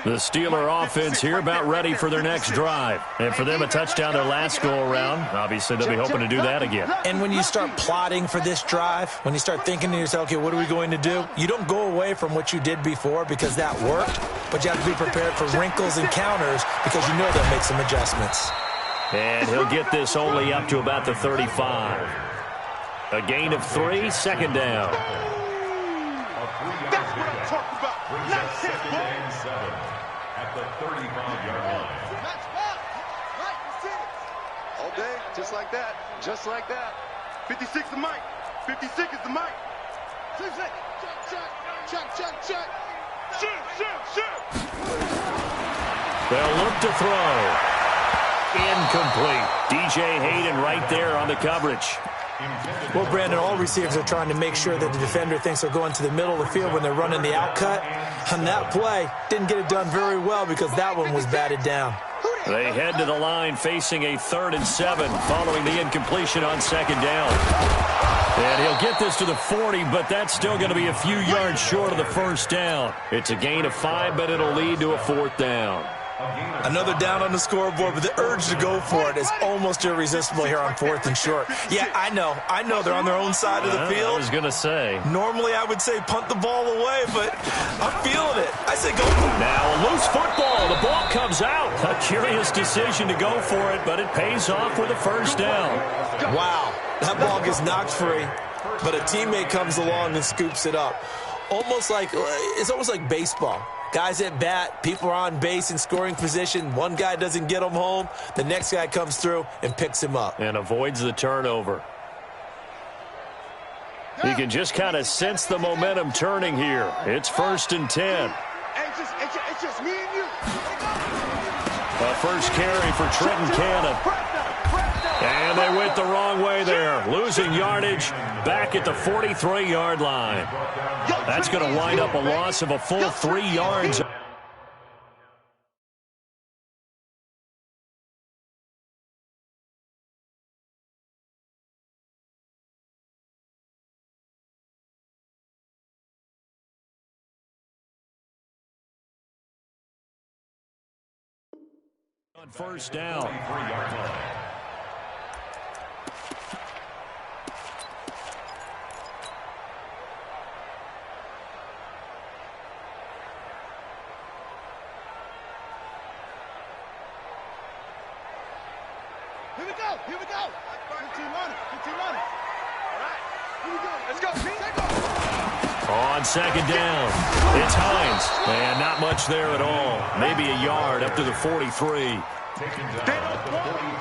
Speaker 1: The Steeler offense here about ready for their next drive. And for them, a touchdown their last go-around. Obviously, they'll be hoping to do that again.
Speaker 4: And when you start plotting for this drive, when you start thinking to yourself, okay, what are we going to do? You don't go away from what you did before because that worked, but you have to be prepared for wrinkles and counters because you know they'll make some adjustments.
Speaker 1: And he'll get this only up to about the 35. A gain of 3, 2nd down.
Speaker 3: That's what I'm talking about. Not 10,
Speaker 5: and 7 at the 35-yard line.
Speaker 3: All day, just like that. Just like that. 56 the mic. 56 is the mic. Check. Shoot.
Speaker 1: They'll look to throw. Incomplete. DJ Hayden right there on the coverage.
Speaker 4: Well, Brandon, all receivers are trying to make sure that the defender thinks they'll go into the middle of the field when they're running the out cut. On that play, didn't get it done very well because that one was batted down.
Speaker 1: They head to the line facing a 3rd and 7 following the incompletion on 2nd down. And he'll get this to the 40, but that's still going to be a few yards short of the first down. It's a gain of 5, but it'll lead to a 4th down.
Speaker 4: Another down on the scoreboard, but the urge to go for it is almost irresistible here on 4th and short. Yeah, I know they're on their own side of the field.
Speaker 7: I was going to say.
Speaker 4: Normally I would say punt the ball away, but I'm feeling it. I say go.
Speaker 1: Now a loose football. The ball comes out. A curious decision to go for it, but it pays off with a first down.
Speaker 4: Wow, that ball gets knocked free, but a teammate comes along and scoops it up. It's almost like baseball. Guys at bat, people are on base in scoring position. One guy doesn't get him home. The next guy comes through and picks him up.
Speaker 7: And avoids the turnover. You can just kind of sense the momentum turning here. It's 1st and 10.
Speaker 3: It's just me and you.
Speaker 7: A first carry for Trenton Cannon. And they went the wrong way there. Losing yardage back at the 43-yard line. That's going to wind up a loss of a full 3 yards. On 1st down.
Speaker 3: Here we go. 15 runners. All right. Here we go. Let's go.
Speaker 7: On 2nd down, it's Hines. And not much there at all. Maybe a yard up to the 43.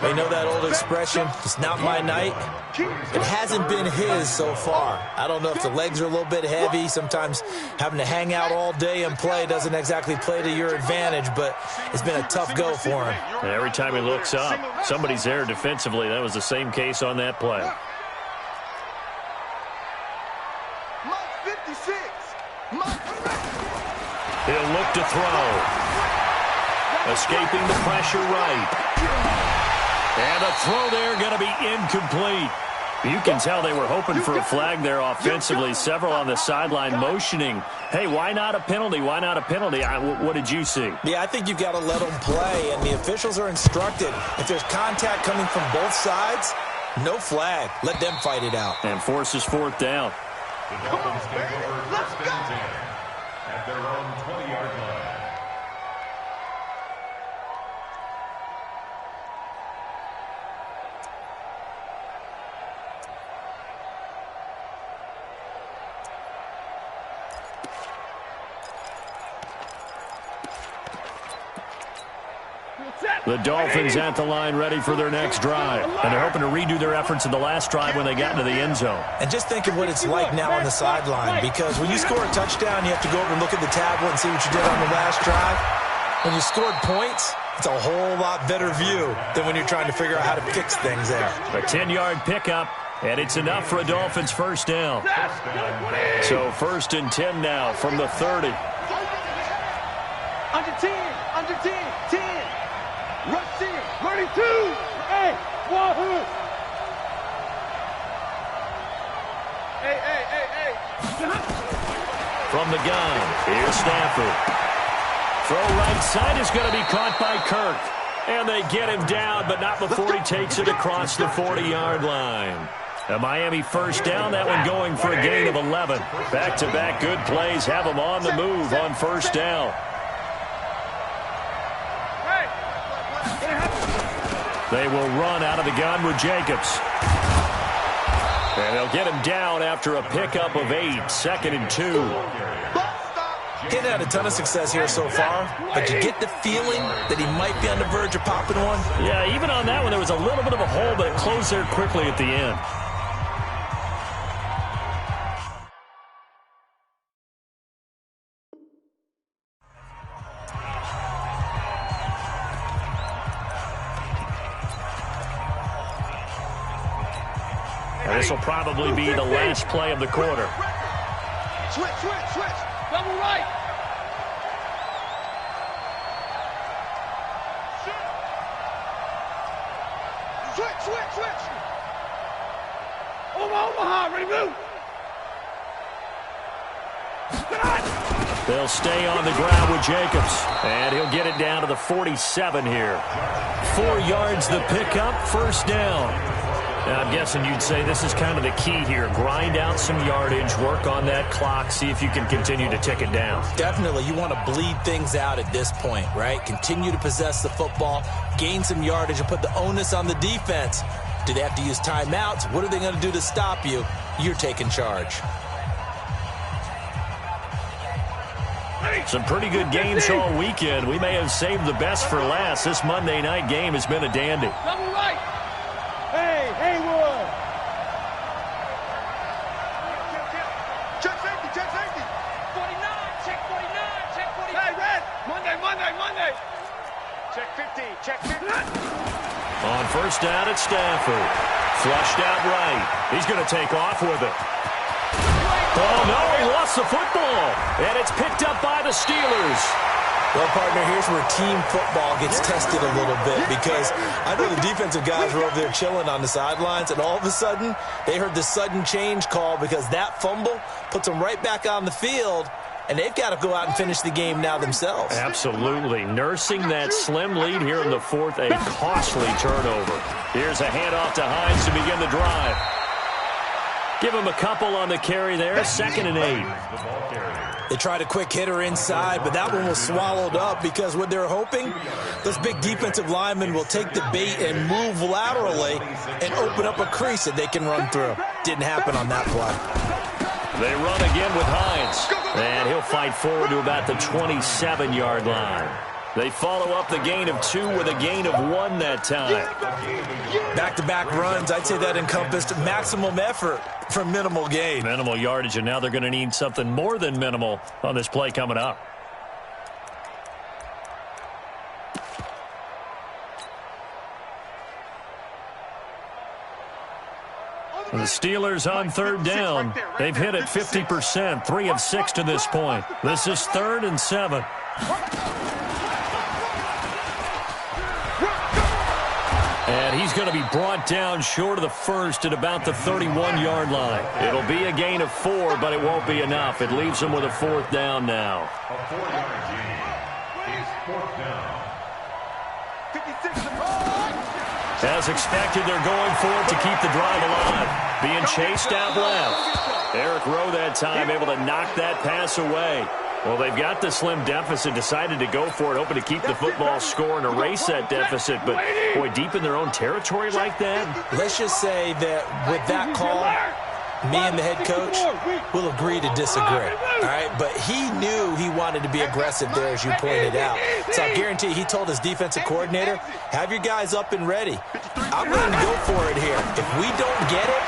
Speaker 4: They know that old expression, it's not my night. It hasn't been his so far. I don't know if the legs are a little bit heavy. Sometimes having to hang out all day and play doesn't exactly play to your advantage, but it's been a tough go for him.
Speaker 7: And every time he looks up, somebody's there defensively. That was the same case on that play. He'll look to throw. Escaping the pressure right. And a throw there going to be incomplete. You can tell they were hoping for a flag there offensively. Several on the sideline motioning, hey, why not a penalty? Why not a penalty? What did you see?
Speaker 4: Yeah, I think you've got to let them play, and the officials are instructed. If there's contact coming from both sides, no flag. Let them fight it out.
Speaker 7: And forces 4th down.
Speaker 5: The Dolphins take over 1st and 10 at their own 20-yard line.
Speaker 7: The Dolphins at the line ready for their next drive. And they're hoping to redo their efforts in the last drive when they got into the end zone.
Speaker 4: And just think of what it's like now on the sideline, because when you score a touchdown, you have to go over and look at the tablet and see what you did on the last drive. When you scored points, it's a whole lot better view than when you're trying to figure out how to fix things there.
Speaker 7: A 10-yard pickup, and it's enough for a Dolphins first down. So 1st and 10 now from the 30.
Speaker 2: Under 10. 10. Rush in. Running 2. Hey, Wahoo. Hey.
Speaker 7: From the gun, here's Stafford. Throw right side is going to be caught by Kirk. And they get him down, but not before he takes it across the 40-yard line. A Miami first down, that one going for a gain of 11. Back-to-back good plays have them on the move on 1st down. They will run out of the gun with Jacobs. And they'll get him down after a pickup of 8, 2nd and 2.
Speaker 4: He hadn't had a ton of success here so far, but you get the feeling that he might be on the verge of popping one.
Speaker 7: Yeah, even on that one, there was a little bit of a hole, but it closed there quickly at the end. This will probably be the last play of the quarter.
Speaker 3: Switch. Double right. Switch. Omaha, ready, move.
Speaker 7: They'll stay on the ground with Jacobs. And he'll get it down to the 47 here. 4 yards the pickup, first down. Now, I'm guessing you'd say this is kind of the key here. Grind out some yardage, work on that clock, see if you can continue to tick it down.
Speaker 4: Definitely. You want to bleed things out at this point, right? Continue to possess the football, gain some yardage, and put the onus on the defense. Do they have to use timeouts? What are they going to do to stop you? You're taking charge.
Speaker 3: Ready,
Speaker 1: Some pretty good games all weekend. We may have saved the best for last. This Monday night game has been a dandy.
Speaker 2: Double right. Hey, Haywood.
Speaker 3: Check safety, check safety.
Speaker 2: 49, check 49, check 49.
Speaker 3: Hey, red. Monday. Check 50, check 50.
Speaker 1: On first down at Stafford. Flushed out right. He's going to take off with it. Oh, no, he lost the football. And it's picked up by the Steelers.
Speaker 4: Well, partner, here's where team football gets tested a little bit because I know the defensive guys were over there chilling on the sidelines, and all of a sudden they heard the sudden change call because that fumble puts them right back on the field, and they've got to go out and finish the game now themselves.
Speaker 1: Absolutely. Nursing that slim lead here in the fourth, a costly turnover. Here's a handoff to Hines to begin the drive. Give him a couple on the carry there, 2nd and 8.
Speaker 4: They tried a quick hitter inside, but that one was swallowed up because what they're hoping, those big defensive linemen will take the bait and move laterally and open up a crease that they can run through. Didn't happen on that play.
Speaker 1: They run again with Hines, and he'll fight forward to about the 27-yard line. They follow up the gain of 2 with a gain of 1 that time.
Speaker 4: Back-to-back runs, I'd say that encompassed maximum effort for minimal gain.
Speaker 1: Minimal yardage, and now they're going to need something more than minimal on this play coming up. And the Steelers on third down. They've hit it 50%, 3 of 6 to this point. This is 3rd and 7. And he's going to be brought down short of the first at about the 31-yard line. It'll be a gain of 4, but it won't be enough. It leaves him with a 4th down now.
Speaker 5: A 4-yard gain is 4th down.
Speaker 3: 56.
Speaker 1: As expected, they're going for it to keep the drive alive. Being chased out left. Eric Rowe that time able to knock that pass away. Well, they've got the slim deficit, decided to go for it, hoping to keep the football score and erase that deficit. But, boy, deep in their own territory like that.
Speaker 4: Let's just say that with that call, me and the head coach will agree to disagree. All right, but he knew he wanted to be aggressive there, as you pointed out. So I guarantee he told his defensive coordinator, have your guys up and ready. I'm willing to go for it here. If we don't get it,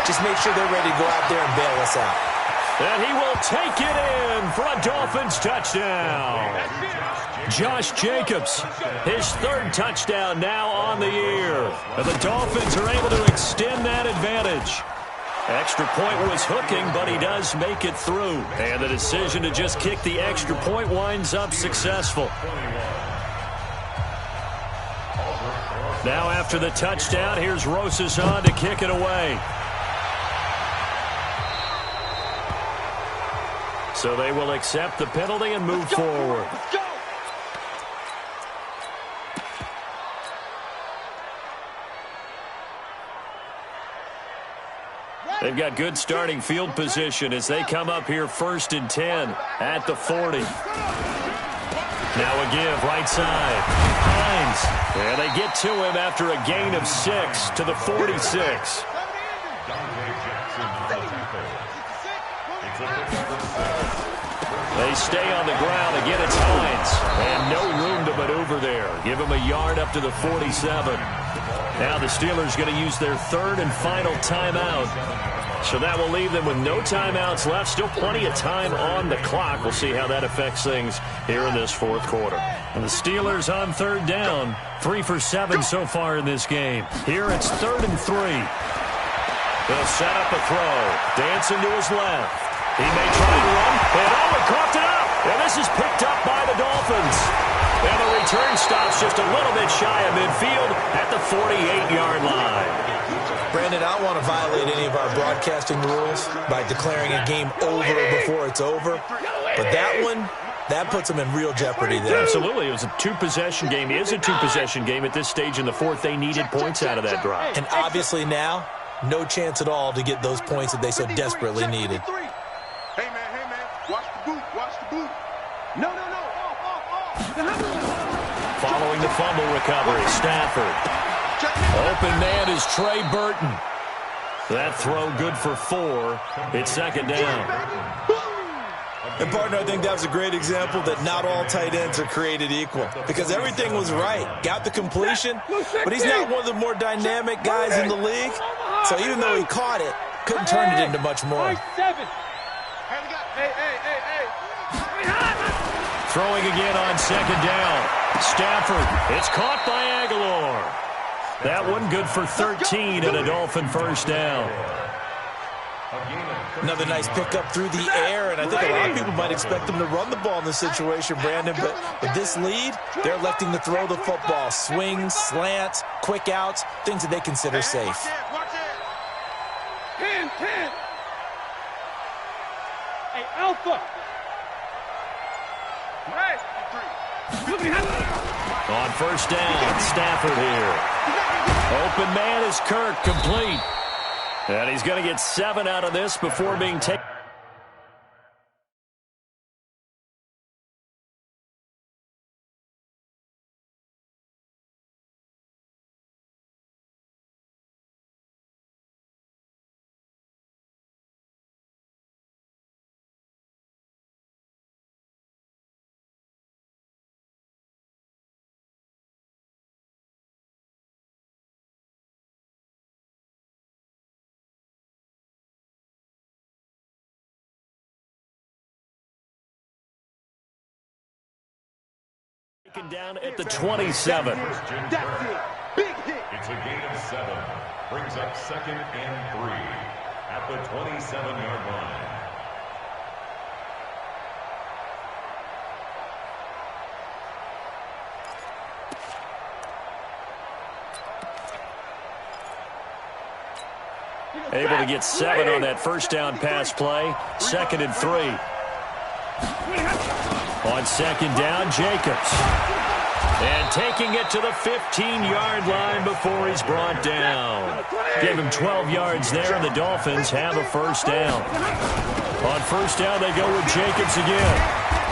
Speaker 4: just make sure they're ready to go out there and bail us out.
Speaker 1: And he will take it in for a Dolphins touchdown. Josh Jacobs, his 3rd touchdown now on the year. And the Dolphins are able to extend that advantage. Extra point was hooking, but he does make it through. And the decision to just kick the extra point winds up successful. Now after the touchdown, here's Rosas on to kick it away. So they will accept the penalty and move forward. They've got good starting field position as they come up here 1st and 10 at the 40. Now a give, right side. Hines. And they get to him after a gain of 6 to the 46. They stay on the ground. Again, it's Hines. And no room to maneuver there. Give him a yard up to the 47. Now the Steelers going to use their 3rd and final timeout. So that will leave them with no timeouts left. Still plenty of time on the clock. We'll see how that affects things here in this 4th quarter. And the Steelers on 3rd down. 3 for 7 so far in this game. Here it's 3rd and 3. They'll set up a throw. Dancing to his left. He may try to run. And Owen coughed it up. And this is picked up by the Dolphins. And the return stops just a little bit shy of midfield at the 48-yard line.
Speaker 4: Brandon, I don't want to violate any of our broadcasting rules by declaring a game over before it's over. But that one, that puts them in real jeopardy there.
Speaker 1: Absolutely. It was a 2-possession game. It is a 2-possession game at this stage in the 4th. They needed points out of that drive.
Speaker 4: And obviously now, no chance at all to get those points that they so desperately needed.
Speaker 3: Hey, man, watch the boot, watch the boot. No, off.
Speaker 1: Following the fumble recovery, Stafford. Open man is Trey Burton. That throw good for 4. It's 2nd down.
Speaker 4: And, partner, I think that was a great example that not all tight ends are created equal because everything was right. Got the completion, but he's not one of the more dynamic guys in the league. So even though he caught it, couldn't turn it into much more.
Speaker 1: Throwing again on second down. Stafford, it's caught by Aguilar. That one good for 13 and a Dolphin first down.
Speaker 4: Another nice pickup through the air, and I think a lot of people might expect them to run the ball in this situation, Brandon, but with this lead, they're electing to throw the football. Swings, slants, quick outs, things that they consider safe.
Speaker 2: 10. Hey, Alpha.
Speaker 1: On first down, Stafford here. Open man is Kirk, complete. And he's going to get 7 out of this before being taken. Down at the 27.
Speaker 2: That's it. Big hit.
Speaker 5: It's a gain of 7. Brings up 2nd and 3 at the 27-yard line.
Speaker 1: Able to get 7 on that first down pass play. 2nd and 3. On second down, Jacobs. And taking it to the 15-yard line before he's brought down. Give him 12 yards there, and the Dolphins have a first down. On first down, they go with Jacobs again.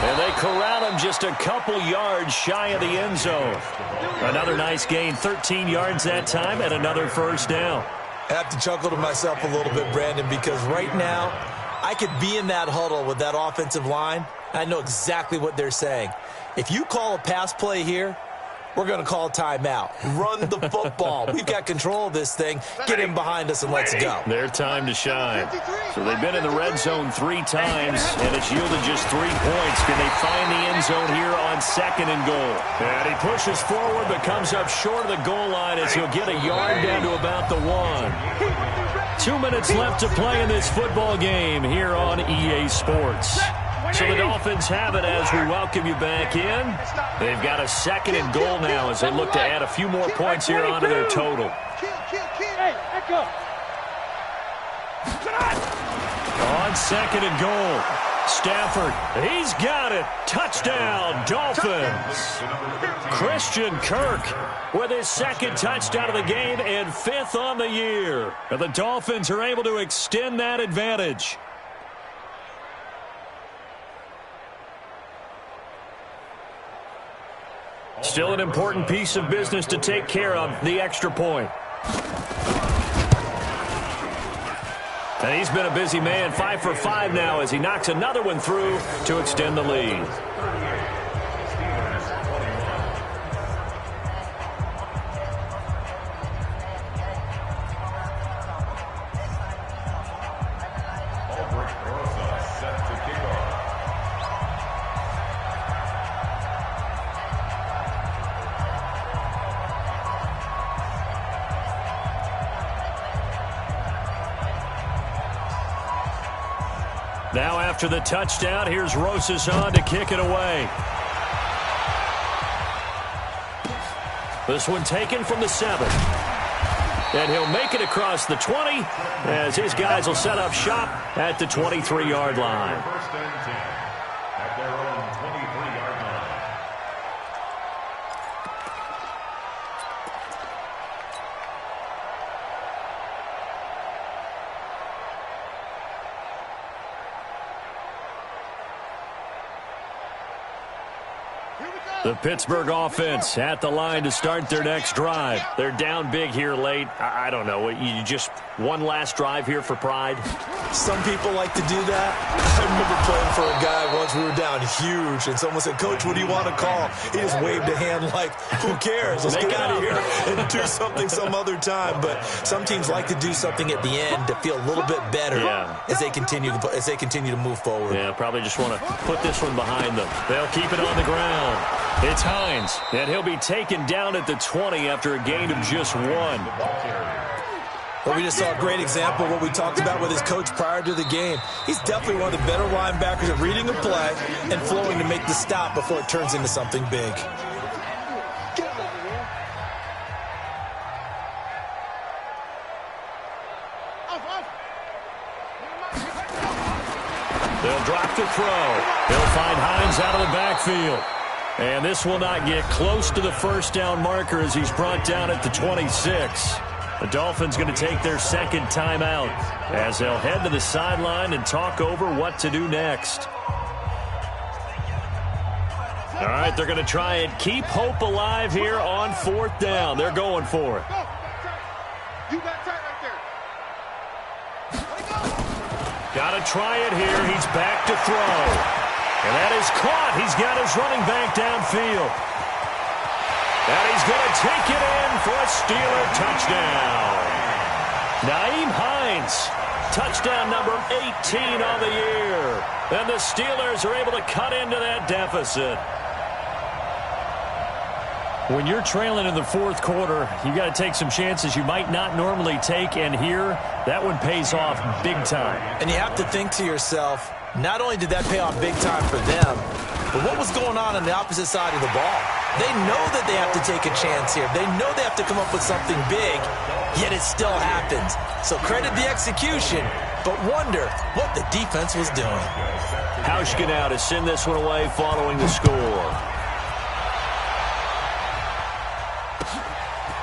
Speaker 1: And they corral him just a couple yards shy of the end zone. Another nice gain, 13 yards that time, and another first down.
Speaker 4: I have to chuckle to myself a little bit, Brandon, because right now I could be in that huddle with that offensive line. I know exactly what they're saying. If you call a pass play here, we're going to call timeout. Run the football. We've got control of this thing. Get him behind us and let's go.
Speaker 1: Their time to shine. So they've been in the red zone 3 times, and it's yielded just 3 points. Can they find the end zone here on 2nd and goal? And he pushes forward but comes up short of the goal line as he'll get a yard down to about the 1. 2 minutes left to play in this football game here on EA Sports. So the Dolphins have it as we welcome you back in. They've got a 2nd and goal now as they look to add a few more points here onto their total.
Speaker 2: Hey, echo.
Speaker 1: On 2nd and goal, Stafford, he's got it. Touchdown, Dolphins. Christian Kirk with his 2nd touchdown of the game and 5th on the year. And the Dolphins are able to extend that advantage. Still an important piece of business to take care of, the extra point. And he's been a busy man, 5 for 5 now as he knocks another one through to extend the lead. Now after the touchdown, here's Rosas on to kick it away. This one taken from the 7. And he'll make it across the 20 as his guys will set up shop at the 23-yard line.
Speaker 5: First and 10 at their own 23-yard line.
Speaker 1: The Pittsburgh offense at the line to start their next drive. They're down big here late. I don't know. You just one last drive here for pride?
Speaker 4: Some people like to do that. I remember playing for a guy once. We were down huge, and someone said, "Coach, what do you want to call?" He just waved a hand like, "Who cares? Let's get out of here and do something some other time." But some teams like to do something at the end to feel a little bit better as they continue to move forward.
Speaker 1: Yeah, probably just want to put this one behind them. They'll keep it on the ground. It's Hines, and he'll be taken down at the 20 after a gain of just 1.
Speaker 4: Well, we just saw a great example of what we talked about with his coach prior to the game. He's definitely one of the better linebackers at reading a play and flowing to make the stop before it turns into something big.
Speaker 1: They'll drop the throw. They'll find Hines out of the backfield. And this will not get close to the first down marker as he's brought down at the 26. The Dolphins going to take their second timeout as they'll head to the sideline and talk over what to do next. All right, they're going to try and keep hope alive here on 4th down. They're going for it.
Speaker 3: You got tight right there.
Speaker 1: Got to try it here. He's back to throw. And that is caught. He's got his running back downfield. And he's going to take it in for a Steeler touchdown. Nyheim Hines, touchdown number 18 on the year. And the Steelers are able to cut into that deficit. When you're trailing in the 4th quarter, you got to take some chances you might not normally take, and here, that one pays off big time.
Speaker 4: And you have to think to yourself, not only did that pay off big time for them, but what was going on the opposite side of the ball? They know that they have to take a chance here. They know they have to come up with something big, yet it still happens. So credit the execution, but wonder what the defense was doing.
Speaker 1: Hauschka now to send this one away following the score.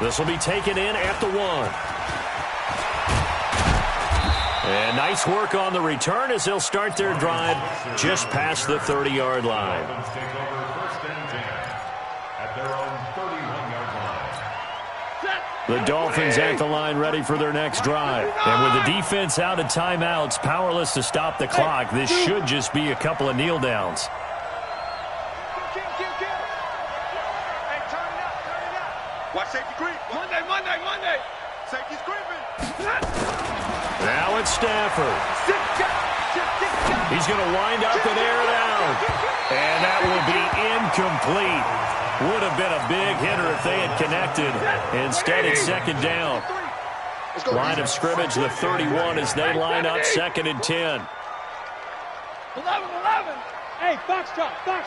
Speaker 1: This will be taken in at the 1. And nice work on the return as they'll start their drive just past the 30-yard line. The Dolphins at the line ready for their next drive. And with the defense out of timeouts, powerless to stop the clock, this should just be a couple of kneel downs.
Speaker 3: Watch safety creep. Monday. Safety's creeping.
Speaker 1: Now it's Stafford. He's going to wind up and air it out. And that will be incomplete. Would have been a big hitter if they had connected. Instead, it's 2nd down. Line of scrimmage, the 31, as they line up 2nd and 10.
Speaker 2: 11. Hey, box truck.
Speaker 3: Check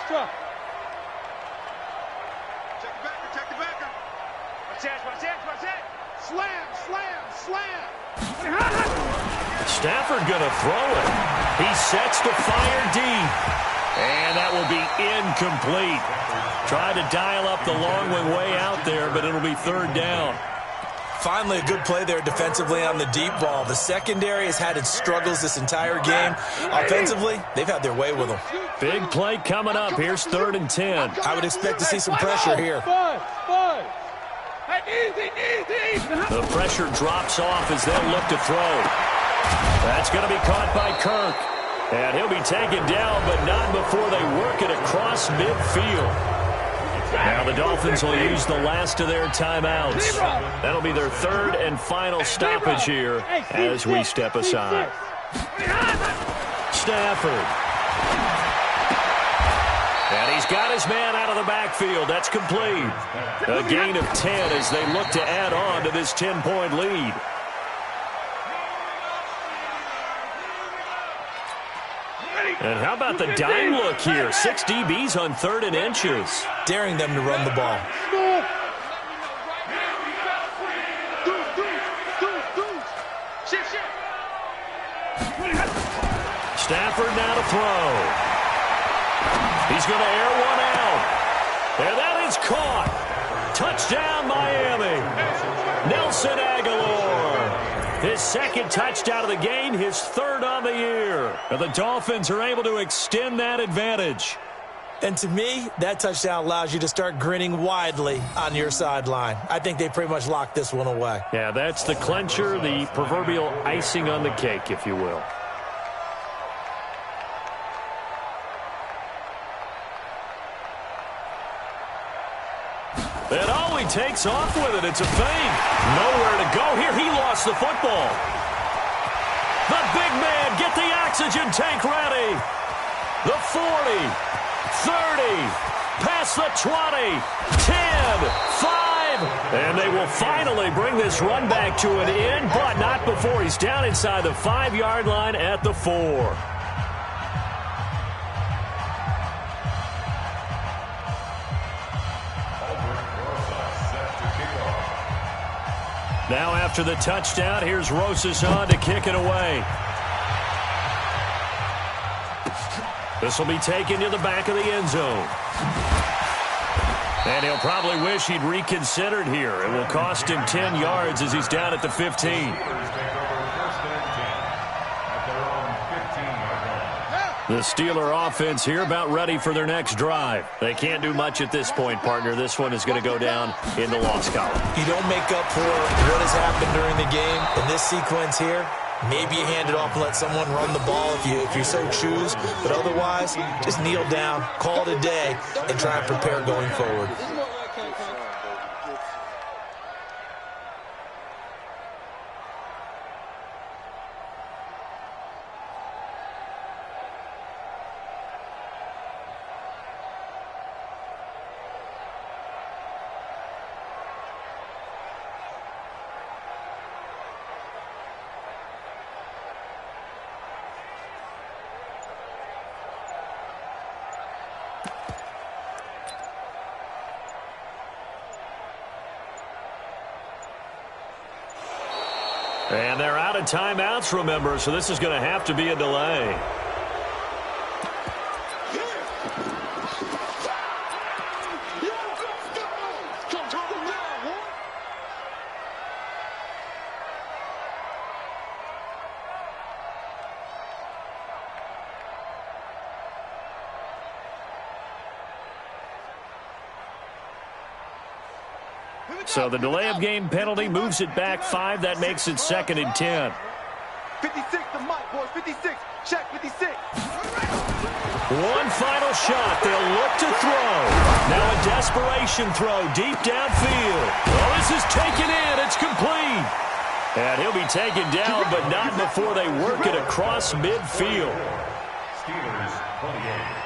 Speaker 3: the backer. Watch that. Slam.
Speaker 1: Stafford going to throw it. He sets to fire deep. And that will be incomplete. Tried to dial up the long one way out there, but it'll be 3rd down.
Speaker 4: Finally, a good play there defensively on the deep ball. The secondary has had its struggles this entire game. Offensively, they've had their way with them.
Speaker 1: Big play coming up. Here's 3rd and 10.
Speaker 4: I would expect to see some pressure here.
Speaker 2: Five. Hey, easy.
Speaker 1: The pressure drops off as they'll look to throw. That's going to be caught by Kirk. And he'll be taken down, but not before they work it across midfield. Now the Dolphins will use the last of their timeouts. That'll be their 3rd and final stoppage here as we step aside. Stafford. And he's got his man out of the backfield. That's complete. A gain of 10 as they look to add on to this 10-point lead. And how about the dime look here? 6 DBs on 3rd and inches.
Speaker 4: Daring them to run the ball.
Speaker 1: Stafford now to throw. He's going to air one out. And that is caught. Touchdown, Miami. Nelson Aguilar. His 2nd touchdown of the game, his 3rd on the year. And the Dolphins are able to extend that advantage.
Speaker 4: And to me, that touchdown allows you to start grinning widely on your sideline. I think they pretty much locked this one away.
Speaker 1: Yeah, that's the clincher, the proverbial icing on the cake, if you will. he takes off with it. It's a fake. Nowhere to go here. He lost the football. The big man, get the oxygen tank ready. The 40, 30, past the 20, 10, 5, and they will finally bring this run back to an end, but not before he's down inside the 5-yard line at the 4. Now after the touchdown, here's Rosas on to kick it away. This will be taken to the back of the end zone. And he'll probably wish he'd reconsidered here. It will cost him 10 yards as he's down at the 15. The Steeler offense here about ready for their next drive. They can't do much at this point, partner. This one is going to go down in the loss column.
Speaker 4: You don't make up for what has happened during the game. In this sequence here, maybe you hand it off and let someone run the ball if you so choose. But otherwise, just kneel down, call it a day, and try and prepare going forward.
Speaker 1: And they're out of timeouts, remember, so this is going to have to be a delay. So the delay of game penalty moves it back 5. That makes it 2nd and 10.
Speaker 2: 56 to Mike, boys. 56. Check 56.
Speaker 1: One final shot. They'll look to throw. Now a desperation throw deep downfield. Oh, this is taken in. It's complete. And he'll be taken down, but not before they work it across midfield.
Speaker 5: Steelers 28.